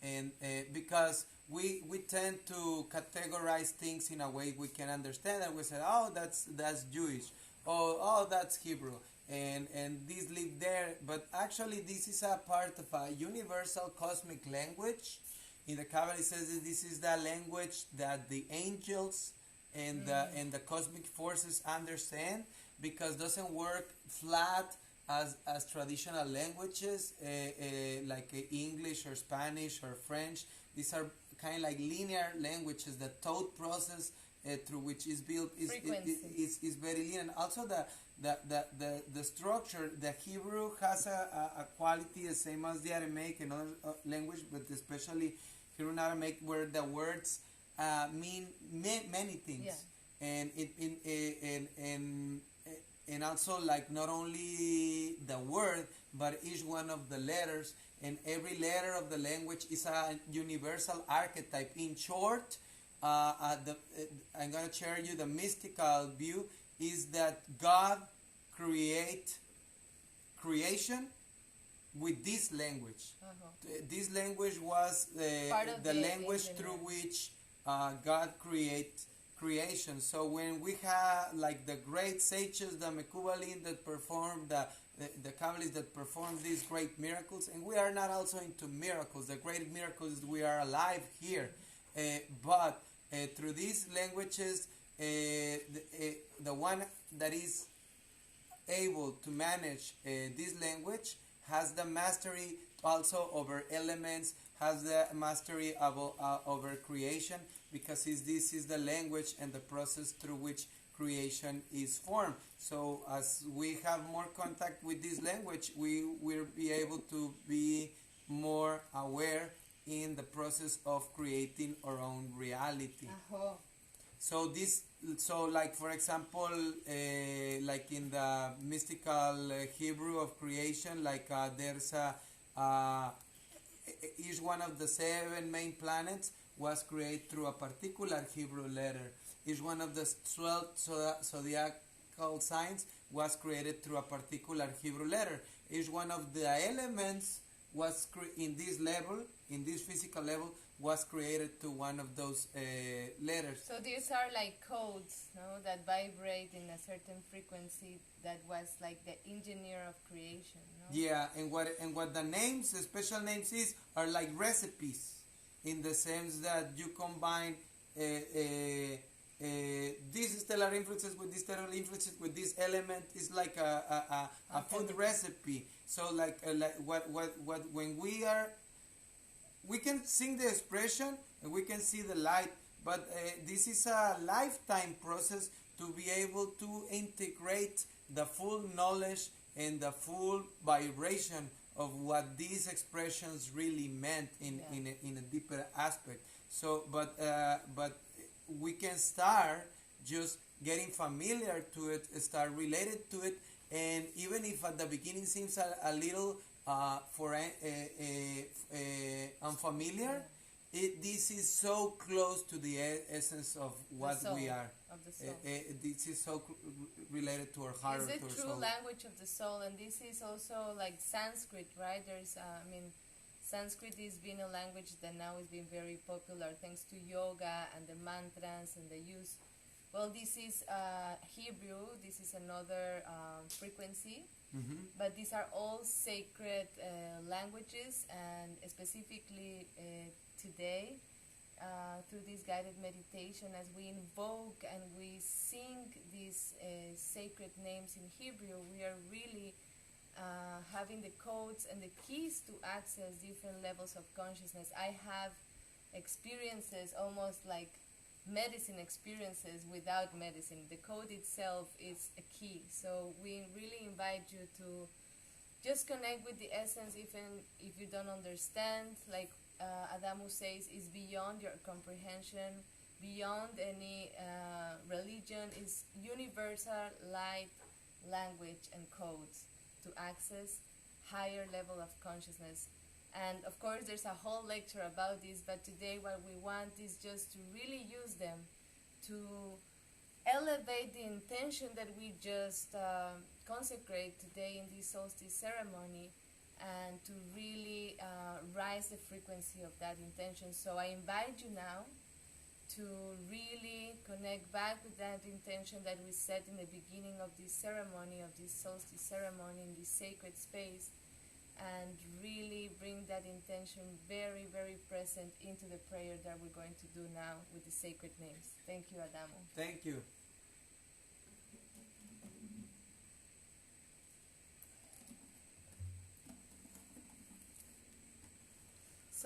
S3: and because we tend to categorize things in a way we can understand, and we say, oh, that's Jewish, oh that's Hebrew, and these live there, but actually this is a part of a universal cosmic language. In the Kabbalah it says that this is the language that the angels and the cosmic forces understand, because it doesn't work flat as traditional languages, like English or Spanish or French. These are kind of like linear languages. The thought process through which is built is very linear. And also the structure. The Hebrew has a quality the same as the Aramaic and other language, but especially Hebrew and Aramaic, where the words mean many things.
S1: Yeah.
S3: And also, like, not only the word, but each one of the letters, and every letter of the language is a universal archetype. In short, I'm going to share you the mystical view is that God creation with this language. This language was the language through which God creation. So when we have like the great sages, the Mekubalim that performed the Kabbalists that performed these great miracles, and we are not also into miracles. The great miracles is we are alive here, but through these languages, the one that is able to manage this language has the mastery also over elements, has the mastery over creation, because this is the language and the process through which creation is formed. So as we have more contact with this language, we will be able to be more aware in the process of creating our own reality. So like for example, like in the mystical Hebrew of creation, like there's each one of the 7 main planets was created through a particular Hebrew letter. Each one of the 12 zodiacal signs was created through a particular Hebrew letter. Each one of the elements was in this level, in this physical level, was created to one of those letters.
S1: So these are like codes, no, that vibrate in a certain frequency. That was like the engineer of creation, no?
S3: Yeah, and what the names, the special names are like recipes, in the sense that you combine these stellar influences with these stellar influences with this element is like a food recipe. So like what when we can sing the expression and we can see the light, but this is a lifetime process to be able to integrate the full knowledge and the full vibration of what these expressions really meant in a deeper aspect. So but we can start just getting familiar to it, start related to it, and even if at the beginning seems a little unfamiliar, this is so close to the essence of what we are.
S1: Of the soul.
S3: This is so related to our heart.
S1: It's
S3: to
S1: the
S3: our
S1: true
S3: soul.
S1: language of the soul, and this is also like Sanskrit, right? There's, Sanskrit is being a language that now is being very popular thanks to yoga and the mantras and the use. Well, this is Hebrew. This is another frequency.
S3: Mm-hmm.
S1: But these are all sacred languages, and specifically today, through this guided meditation, as we invoke and we sing these sacred names in Hebrew, we are really having the codes and the keys to access different levels of consciousness. I have experiences almost like medicine experiences without medicine. The code itself is a key. So we really invite you to just connect with the essence, even if you don't understand. Like Adamu says, is beyond your comprehension, beyond any religion, is universal light, language, and codes to access higher level of consciousness. And of course there's a whole lecture about this, but today what we want is just to really use them to elevate the intention that we just consecrate today in this solstice ceremony, and to really rise the frequency of that intention. So I invite you now to really connect back with that intention that we set in the beginning of this ceremony, of this solstice ceremony, in this sacred space, and really bring that intention very, very present into the prayer that we're going to do now with the sacred names. Thank you, Adamu.
S3: Thank you.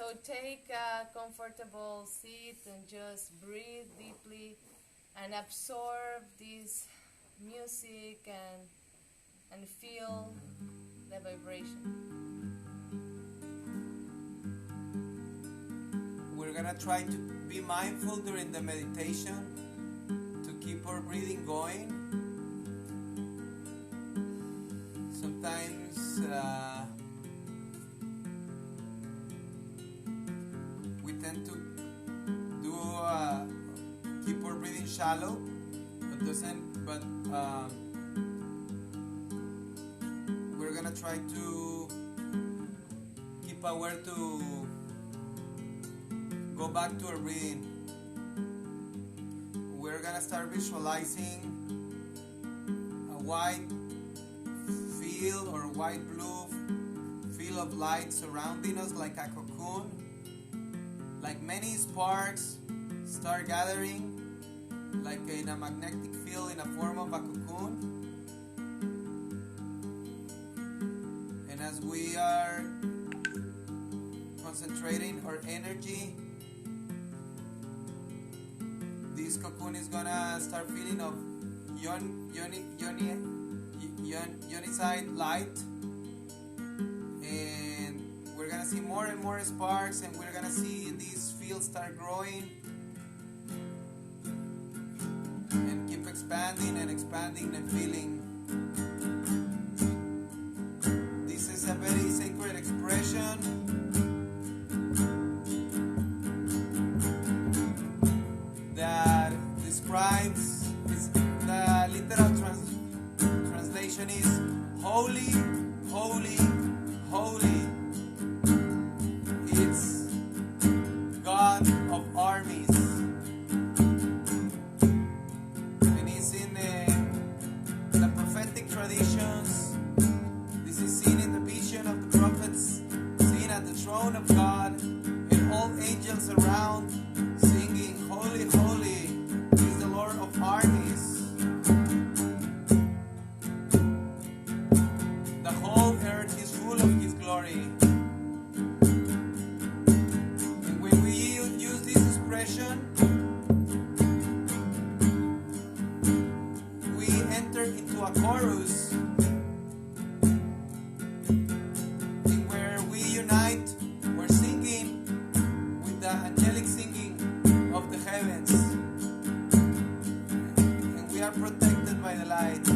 S1: So take a comfortable seat and just breathe deeply and absorb this music and feel the vibration.
S3: We're gonna try to be mindful during the meditation to keep our breathing going. Sometimes we tend to do keep our breathing shallow, but we're gonna try to keep aware to go back to our breathing. We're gonna start visualizing a white field or white blue field of light surrounding us like a cocoon, like many sparks start gathering like in a magnetic field in a form of a cocoon. And as we are concentrating our energy, this cocoon is gonna start feeling of ionized light, and we're gonna see more and more sparks, and we're gonna see this field start growing and keep expanding and feeling. This is a very sacred expression that describes, the literal translation is holy, holy, holy. It's God of armies, and it's in the prophetic traditions. This is seen in the vision of the prophets, seen at the throne of God, and all angels around singing, holy, holy is the Lord of armies. The whole earth is full of His glory. And when we use this expression, we enter into a chorus in where we unite, we're singing with the angelic singing of the heavens, and we are protected by the light.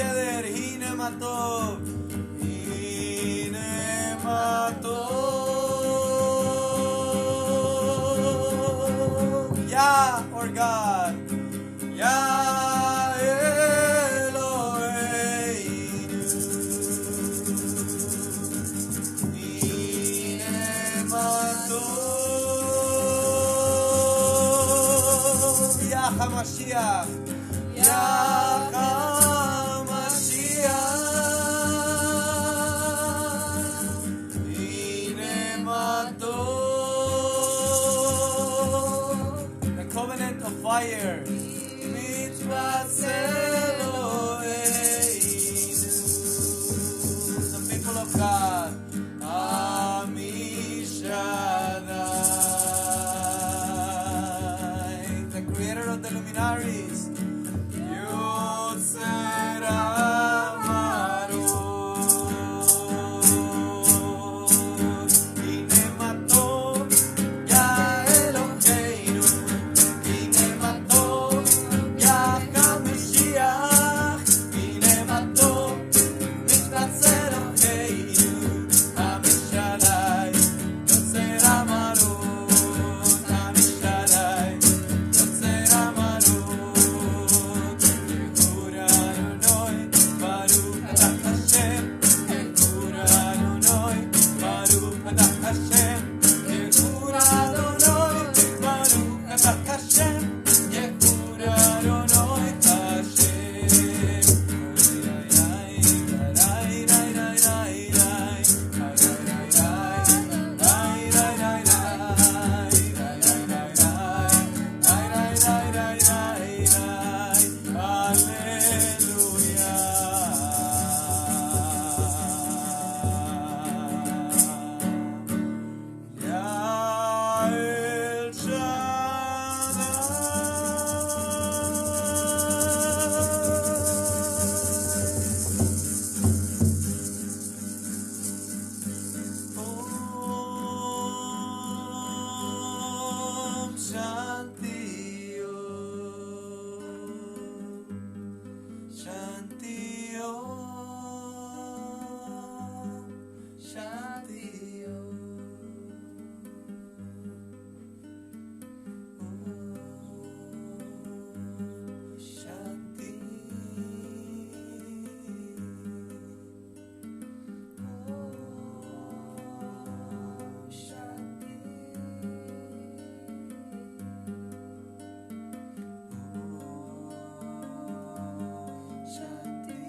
S3: together. Hine matov. Hine matov. Yah or God. Yah Eloheinu. Hine matov. Yah HaMashiach. Yah HaMashiach. Hine matov. The covenant of fire. Mitzvah Eloheinu. The people of God. Amishadai. The creator of the luminaries. Yod Seramarot. Hine matov. Yah Eloheinu. Hine matov. Yah HaMashiach. Hine matov. Mitzvah Eloheinu. Amishadai. Yod Seramarot. Amishadai. Yod Seramarot. Yehura Adonai. Baruch atah Hashem. Yehura Adonai. Baruch atah Hashem. Yehura Adonai. Baruch atah Hashem. Yehura Adonai Hashem. Om Shanti Om. Shanti Om. Shanti Om. Om Shanti. Om Shanti. Shanti.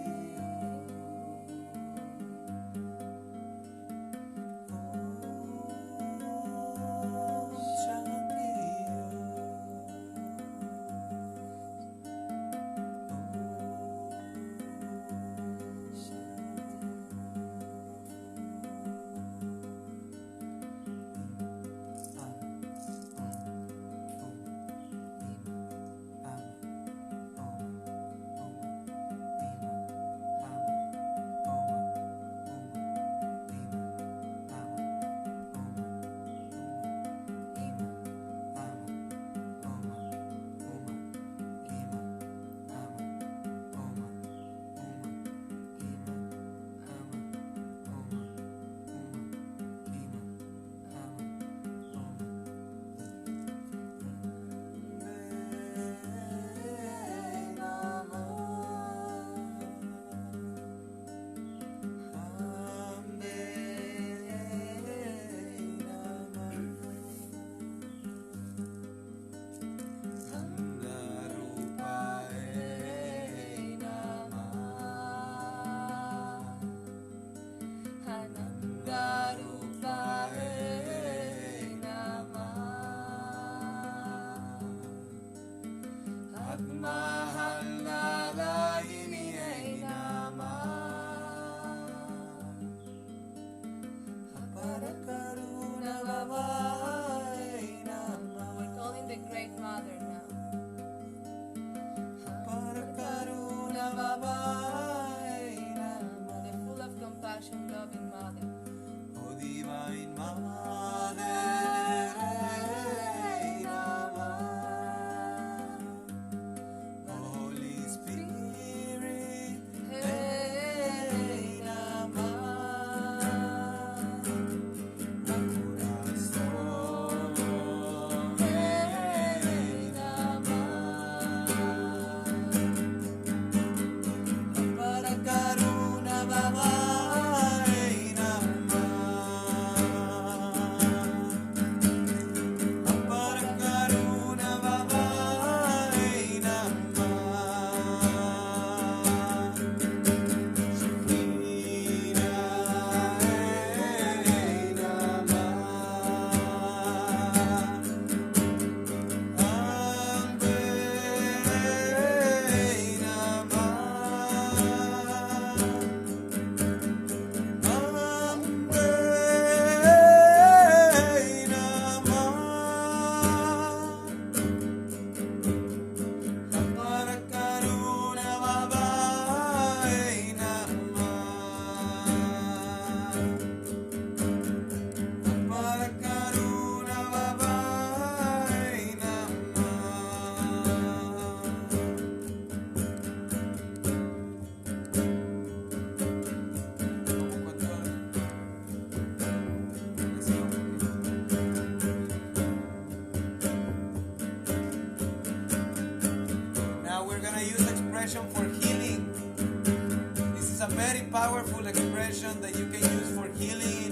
S3: a very powerful expression that you can use for healing,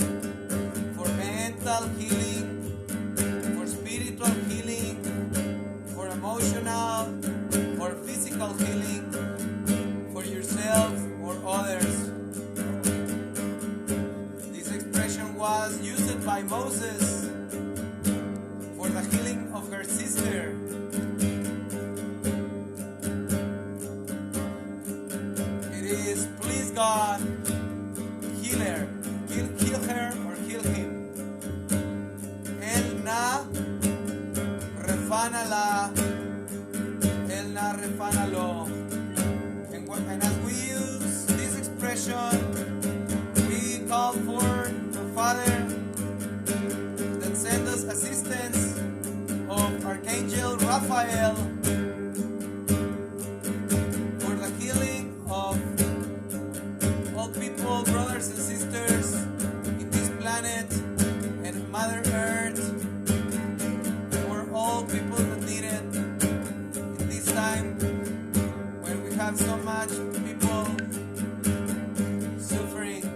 S3: for mental healing, for spiritual healing, for emotional or physical healing, for yourself or others. This expression was used by Moses for the healing of her sister. It is, please God, heal her. Heal her or heal him. El na refánala. El na refánalo. And as we use this expression, we call for the Father that send us assistance of Archangel Raphael for the healing of all people, brothers and sisters in this planet and Mother Earth, for all people that need it in this time when we have so much people suffering.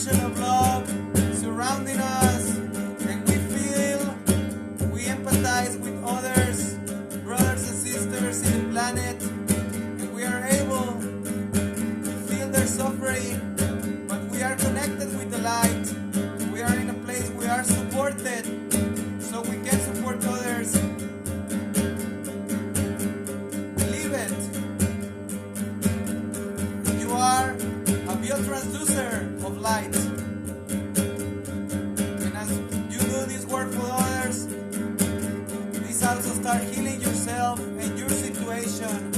S3: Of love surrounding us, and we empathize with others, brothers and sisters in the planet, and we are able to feel their suffering, but we are connected with the light. We are in a place we are supported, so we can support others. Believe it. You are a biotransducer of light. And as you do this work for others, please also start healing yourself and your situation.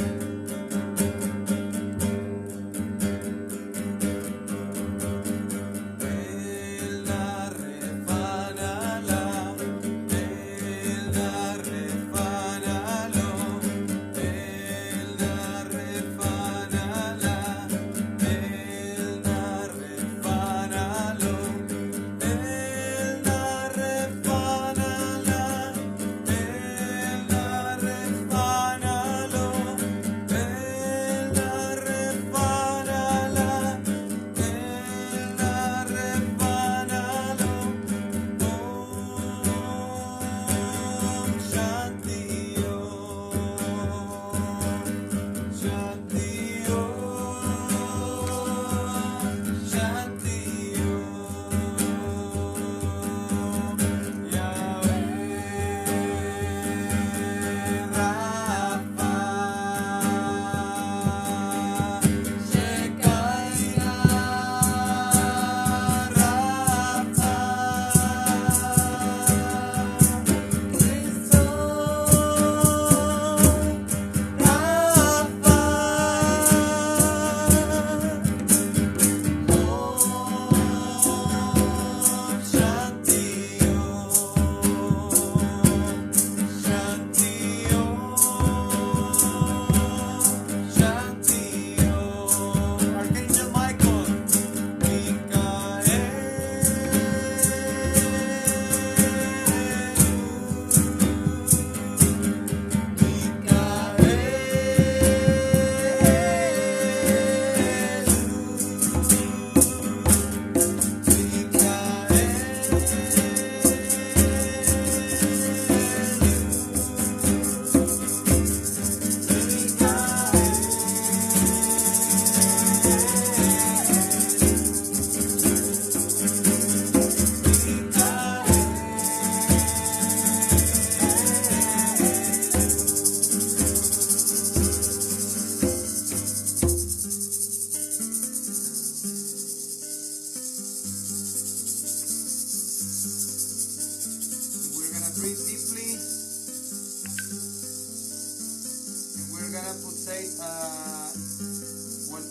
S3: gonna put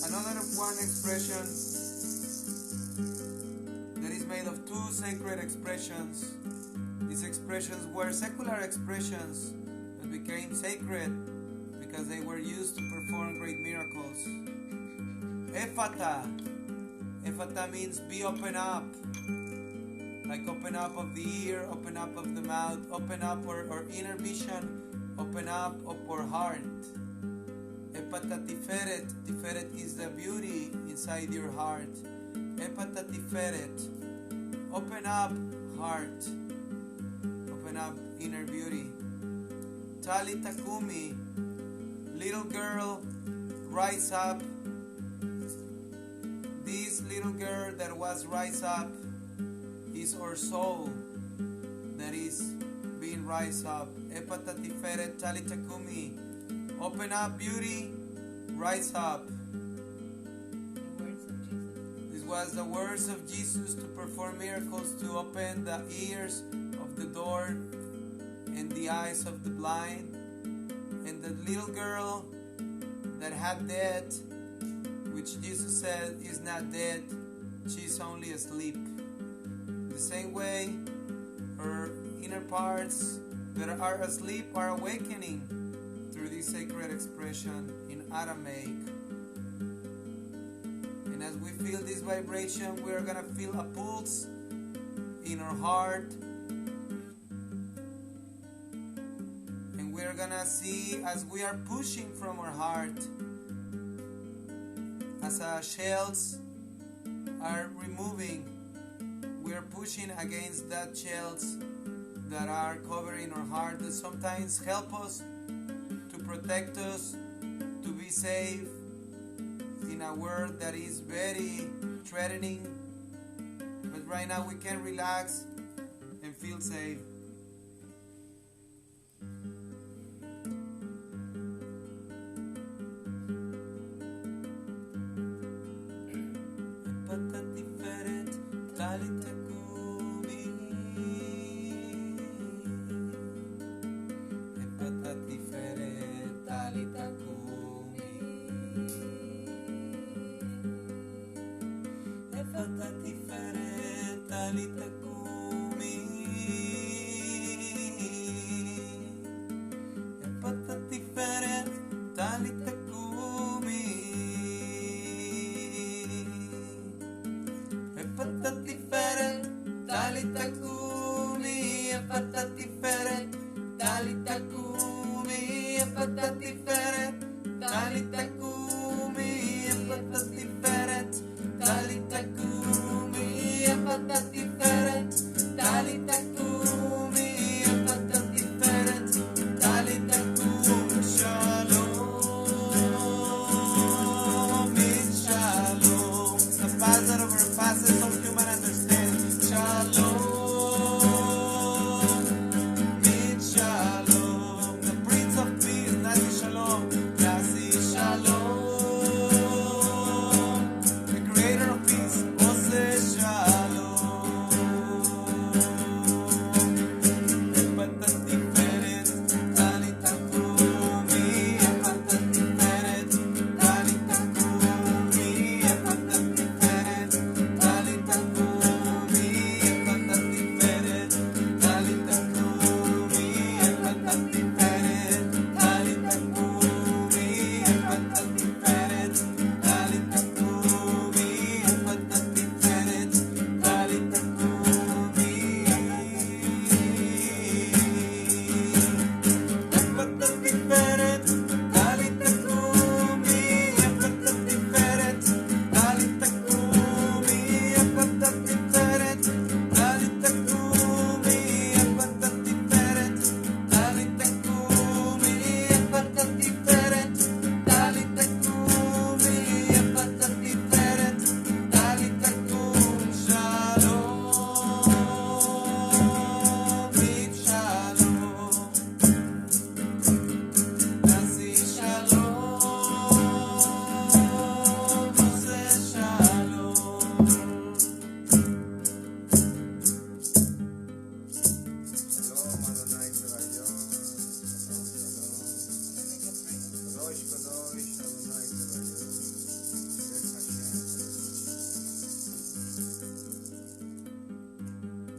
S3: another one expression that is made of two sacred expressions. These expressions were secular expressions that became sacred because they were used to perform great miracles. Ephata. Ephata means be open up. Like open up of the ear, open up of the mouth, open up or inner vision, open up of our heart. Ephata tiferet. Tiferet is the beauty inside your heart. Ephata tiferet. Open up heart. Open up inner beauty. Tali takumi. Little girl, rise up. This little girl that was rise up is our soul that is being rise up. Ephata tiferet tali takumi. Open up beauty, rise up. This was the words of Jesus to perform miracles, to open the ears of the door and the eyes of the blind. And the little girl that had death, which Jesus said is not dead, she's only asleep. The same way, her inner parts that are asleep are awakening through this sacred expression in Aramaic. And as we feel this vibration, we are going to feel a pulse in our heart. And we are going to see as we are pushing from our heart, as our shells are removing, we are pushing against that shells that are covering our heart, that sometimes help us to protect us, to be safe in a world that is very threatening. But right now we can relax and feel safe. Shalom,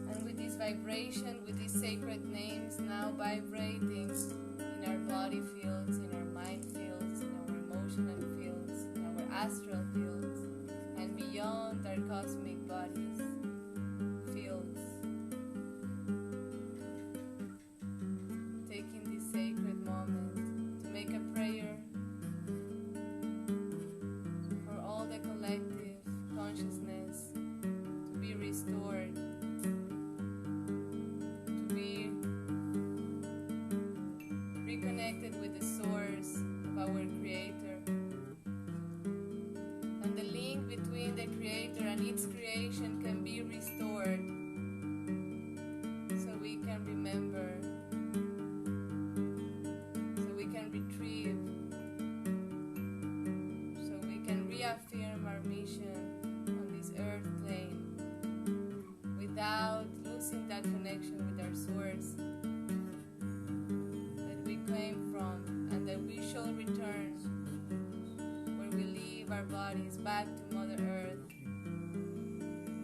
S1: And with this vibration, with these sacred names now vibrating in our body fields, in our mind fields, in our emotional fields, in our astral fields, and beyond our cosmic bodies fields. Taking this sacred moment to make a prayer for all the collective consciousness to be restored, to be reconnected with the source of our Creator, and the link between the Creator and its creation can be restored, so we can remember, so we can retrieve, so we can reaffirm our mission on this earth plane without losing that connection with our source that we came from, and that we shall return where we leave our bodies back to Mother Earth,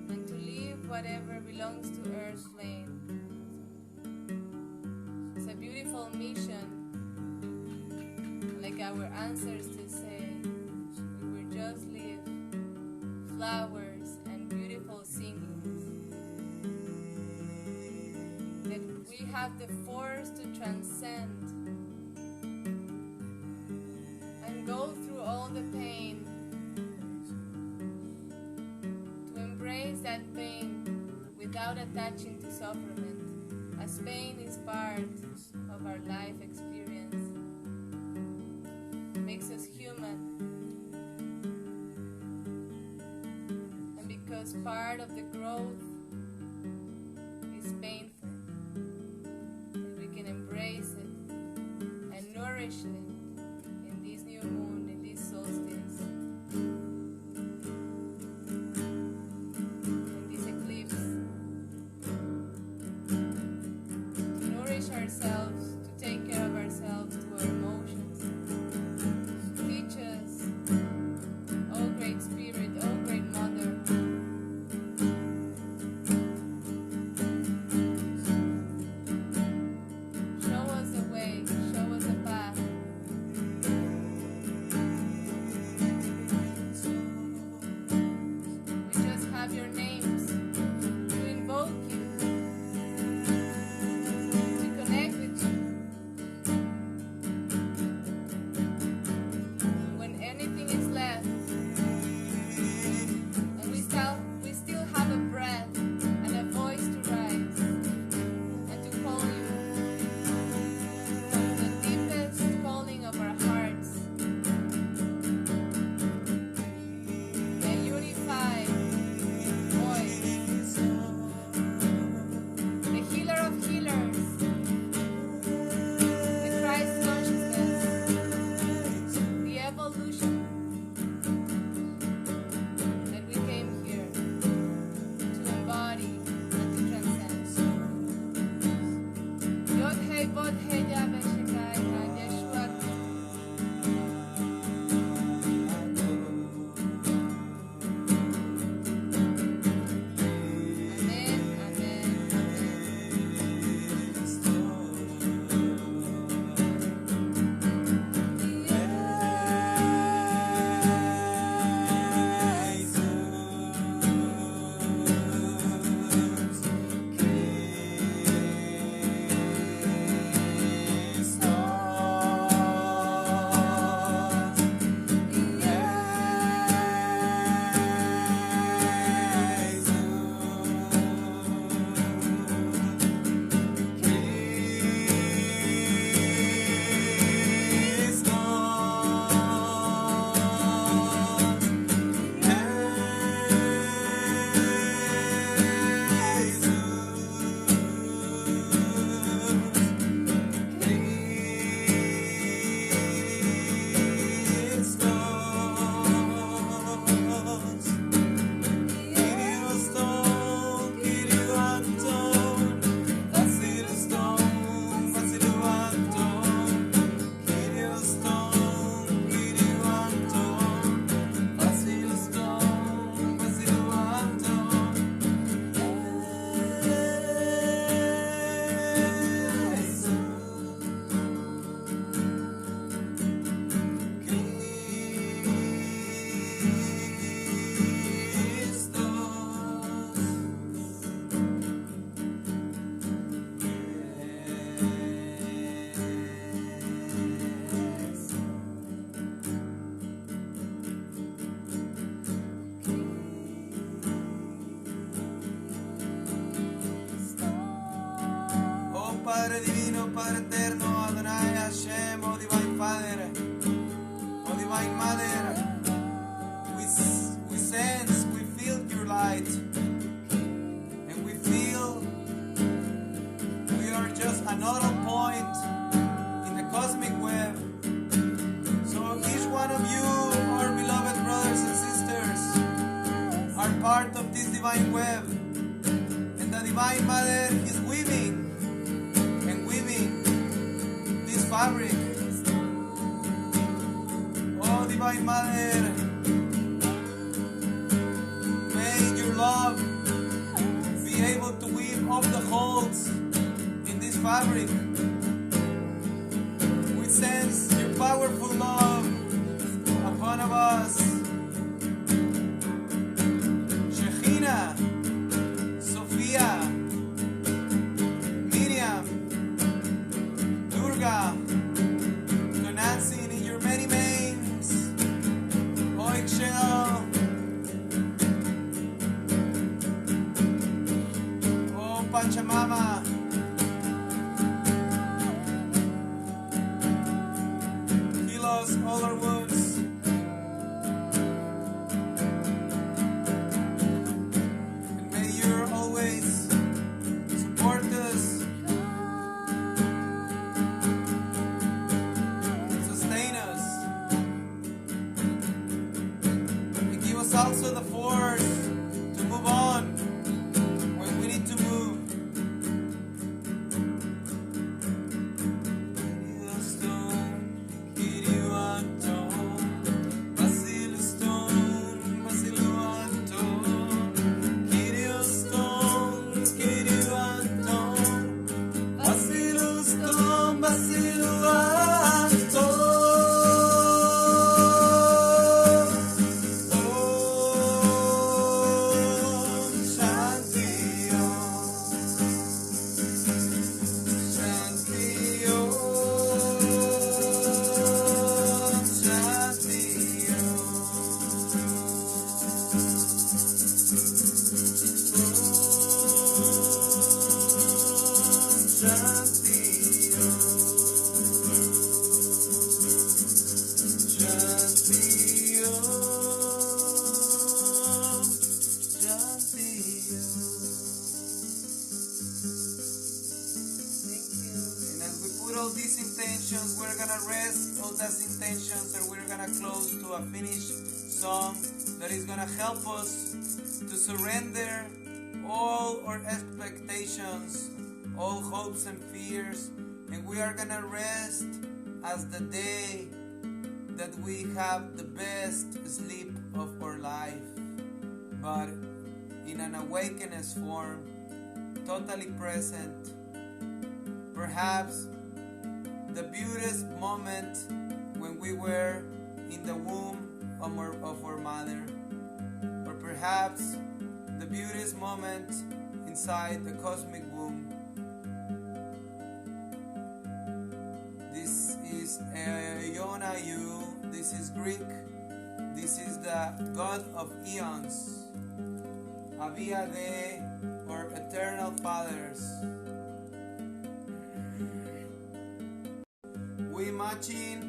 S1: and to leave whatever belongs to Earth's plane. It's a beautiful mission, like our ancestors say, we will just leave flowers and beautiful singings. That we have the force to transcend and go through all the pain, to embrace that pain without attaching to sufferment, as pain is part of our life experience, makes us human, and because part of the growth is painful, we can embrace it and nourish it in this new moon, in this solstice, in this eclipse, to nourish ourselves, to take care of ourselves, to our emotions. Teach us, oh Great Spirit, oh Great Mother, show us the way, show us the path,
S3: Padre eterno, Adonai Hashem, oh Divine Father, oh Divine Mother, we sense, we feel your light, and we feel we are just another point in the cosmic web. So each one of you, our beloved brothers and sisters, are part of this divine web, and the Divine Mother is weaving this fabric. Oh Divine Mother, may your love be able to weave up the holes in this fabric. We sense your powerful love upon of us. Shekhinah, Sophia, Miriam, Durga, Tonantzin in your many names, Oikshel, oh Pachamama, heal us all our wounds. And may you always support us, sustain us, and give us also the force to move on when we need to move. We're gonna rest all those intentions, and we're gonna close to a finished song that is gonna help us to surrender all our expectations, all hopes and fears, and we are gonna rest as the day that we have the best sleep of our life, but in an awakeness form, totally present. Perhaps the beautiest moment when we were in the womb of our mother, or perhaps the beautiest moment inside the cosmic womb. This is Eonayu, this is Greek, this is the God of eons, Avia De, or Eternal Fathers. We imagine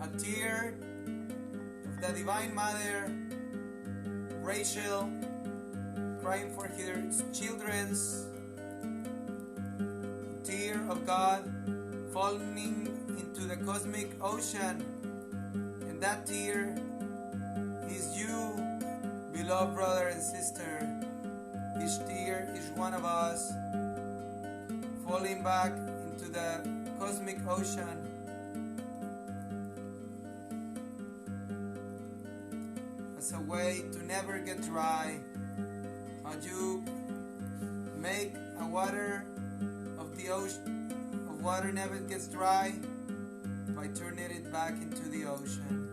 S3: a tear of the Divine Mother, Rachel, crying for her children's, tear of God falling into the cosmic ocean, and that tear is you, beloved brother and sister. Each tear, each one of us, falling back into the cosmic ocean, as a way to never get dry. How you make a water of the ocean, of water never gets dry, by turning it back into the ocean.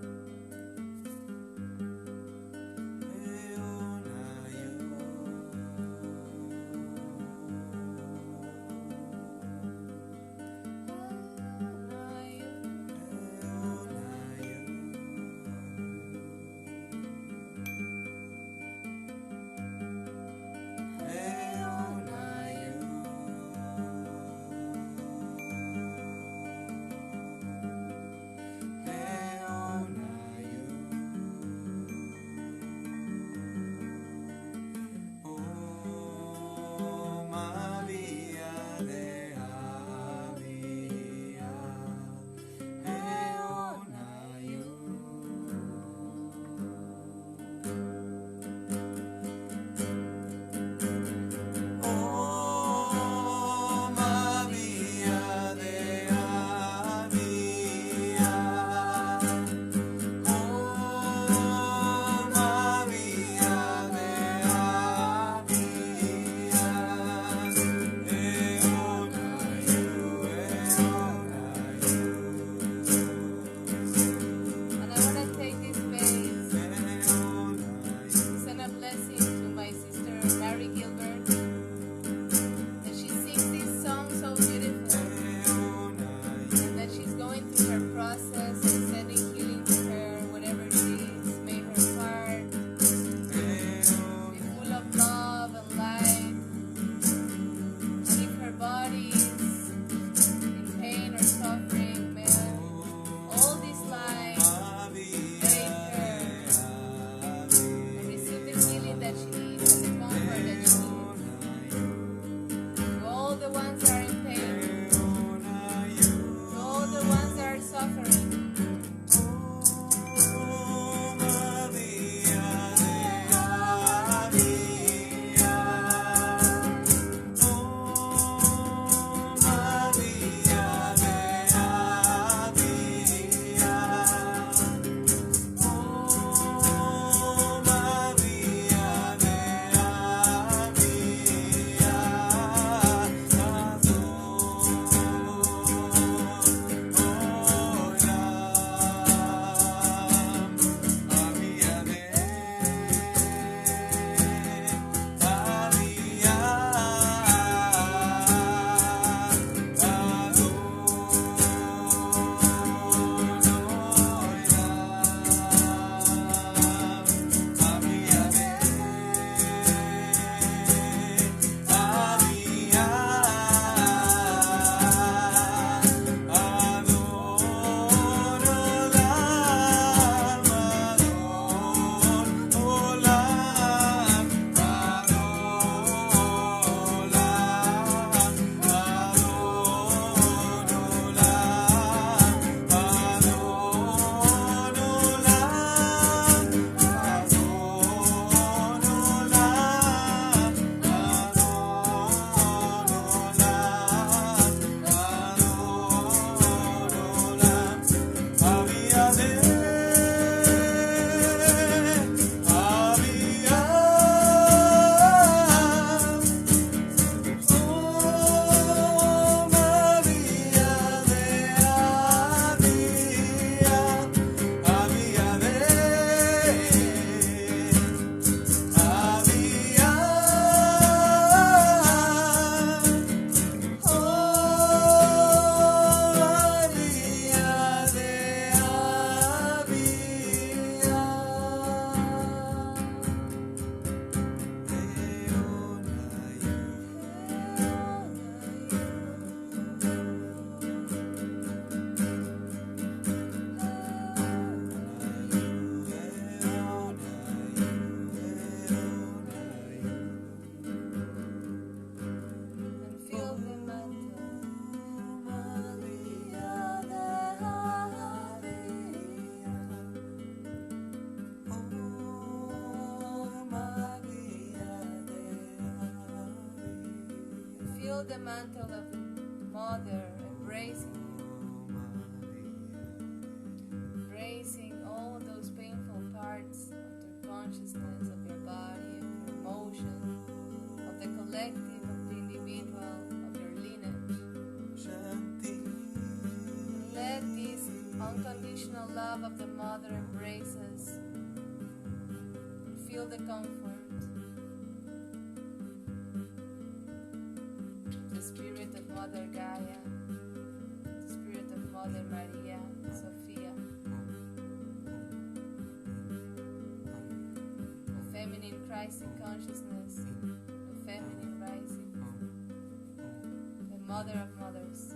S1: suffering, man. All this life, break her. And receive the healing that she needs and the comfort that she needs. To all the ones that are in pain, to all the ones that are suffering. Feel the mantle of the Mother embracing you, embracing all those painful parts of your consciousness, of your body, of your emotions, of the collective, of the individual, of your lineage. And let this unconditional love of the Mother embrace us. Feel the comfort. The spirit of Mother Gaia, the spirit of Mother Maria, Sophia, the feminine Christ consciousness, the feminine rising, the Mother of Mothers.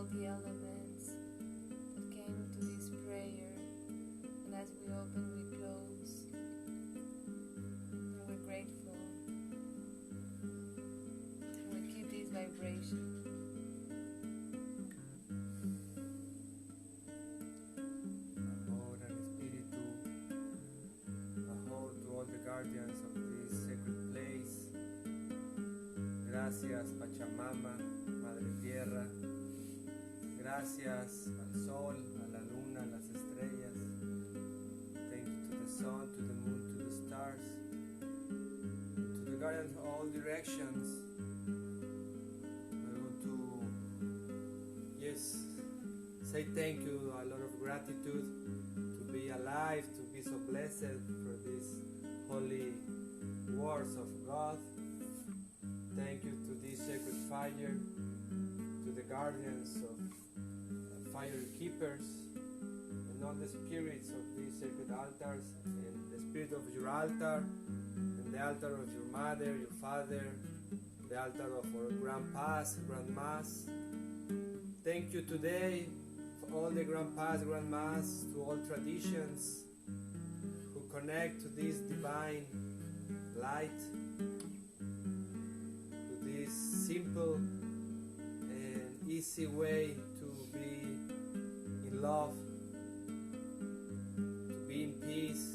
S1: all the elements that came to this prayer. And as we open, we close. And we're grateful. And we keep this vibration.
S2: Ahora el Espíritu, ahora to all the guardians of this sacred place. Gracias Pachamama, Madre Tierra. Gracias al Sol, a la Luna, a las estrellas. Thank you to the sun, to the moon, to the stars, to the guardians of all directions. I want to, yes, say thank you, a lot of gratitude to be alive, to be so blessed for these holy words of God. Thank you to this sacred fire, to the guardians of fire keepers, and all the spirits of these sacred altars, and the spirit of your altar, and the altar of your mother, your father, the altar of our grandpas, grandmas. Thank you today for all the grandpas, grandmas, to all traditions who connect to this divine light, to this simple and easy way to be in love, to be in peace.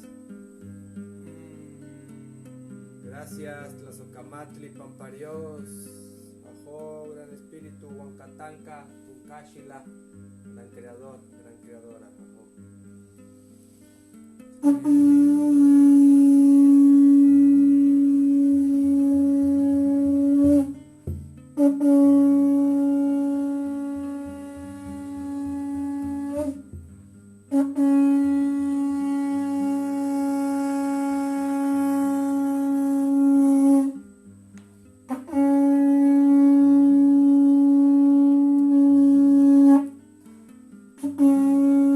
S2: Gracias, Tlazocamatli, Pamparios, Ajo, Gran Espíritu, Huancatanca, Tuncashila, Gran Creador, Gran Creadora, Ajo.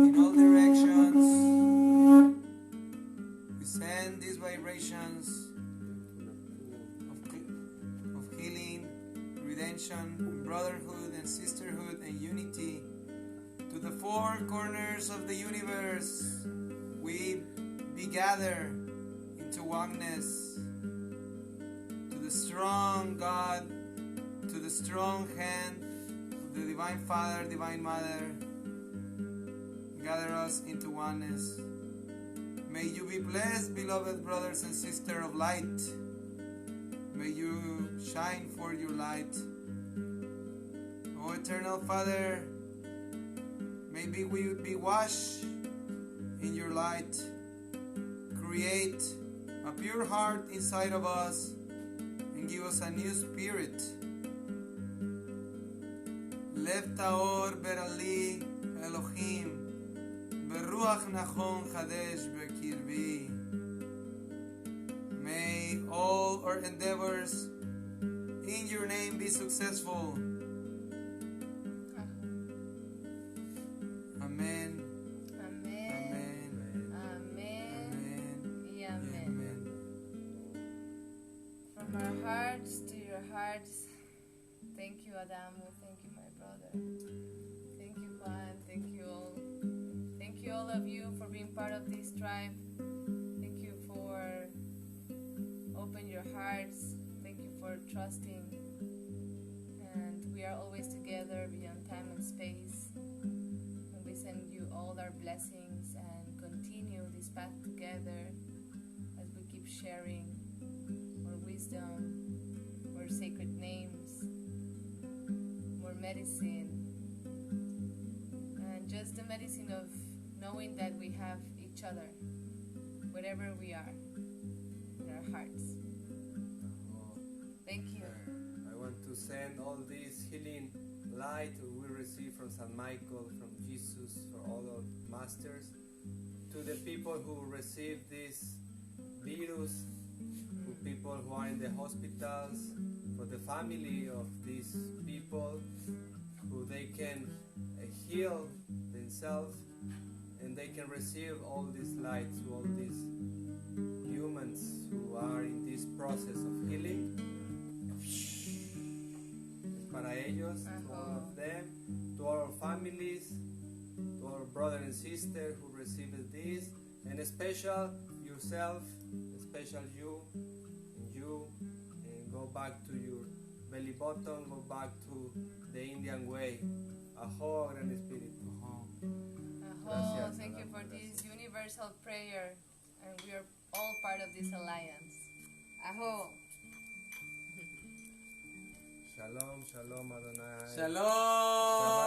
S3: In all directions, we send these vibrations of healing, redemption, brotherhood and sisterhood and unity to the four corners of the universe. We be gathered into oneness, to the strong God, to the strong hand of the Divine Father, Divine Mother. Gather us into oneness. May you be blessed, beloved brothers and sisters of light. May you shine for your light. O Eternal Father, may we be washed in your light. Create a pure heart inside of us and give us a new spirit. Lev Taor Berali Elohim Beruach Nachon Chadesh Bekirbi. May all our endeavors in your name be successful. Amen.
S1: Amen.
S3: Amen.
S1: Amen.
S3: Amen.
S1: Yeah, amen.
S3: Amen.
S1: From our hearts to your hearts, thank you, Adamu. Thank you, my brother. Thank you, Juan. Thank you all. Thank you, all of you, for being part of this tribe. Thank you for opening your hearts. Thank you for trusting. And we are always together beyond time and space. And we send you all our blessings and continue this path together as we keep sharing more wisdom, more sacred names, more medicine, and just the medicine of knowing that we have each other wherever we are in our hearts. Thank you.
S2: I want to send all this healing light we receive from Saint Michael, from Jesus, for all our masters, to the people who receive this virus, to people who are in the hospitals, for the family of these people, who they can heal themselves and they can receive all this light to all these humans who are in this process of healing. Es para ellos, to all of them, to to our families, to our brother and sister who received this, and special yourself, special you, and go back to your belly button, go back to the Indian way. Aho, Gran Espíritu.
S1: Aho,
S2: Gracias,
S1: thank you for
S2: gracias.
S1: this universal prayer, and we are all part of this alliance. Aho.
S2: Shalom, shalom, Adonai.
S3: Shalom.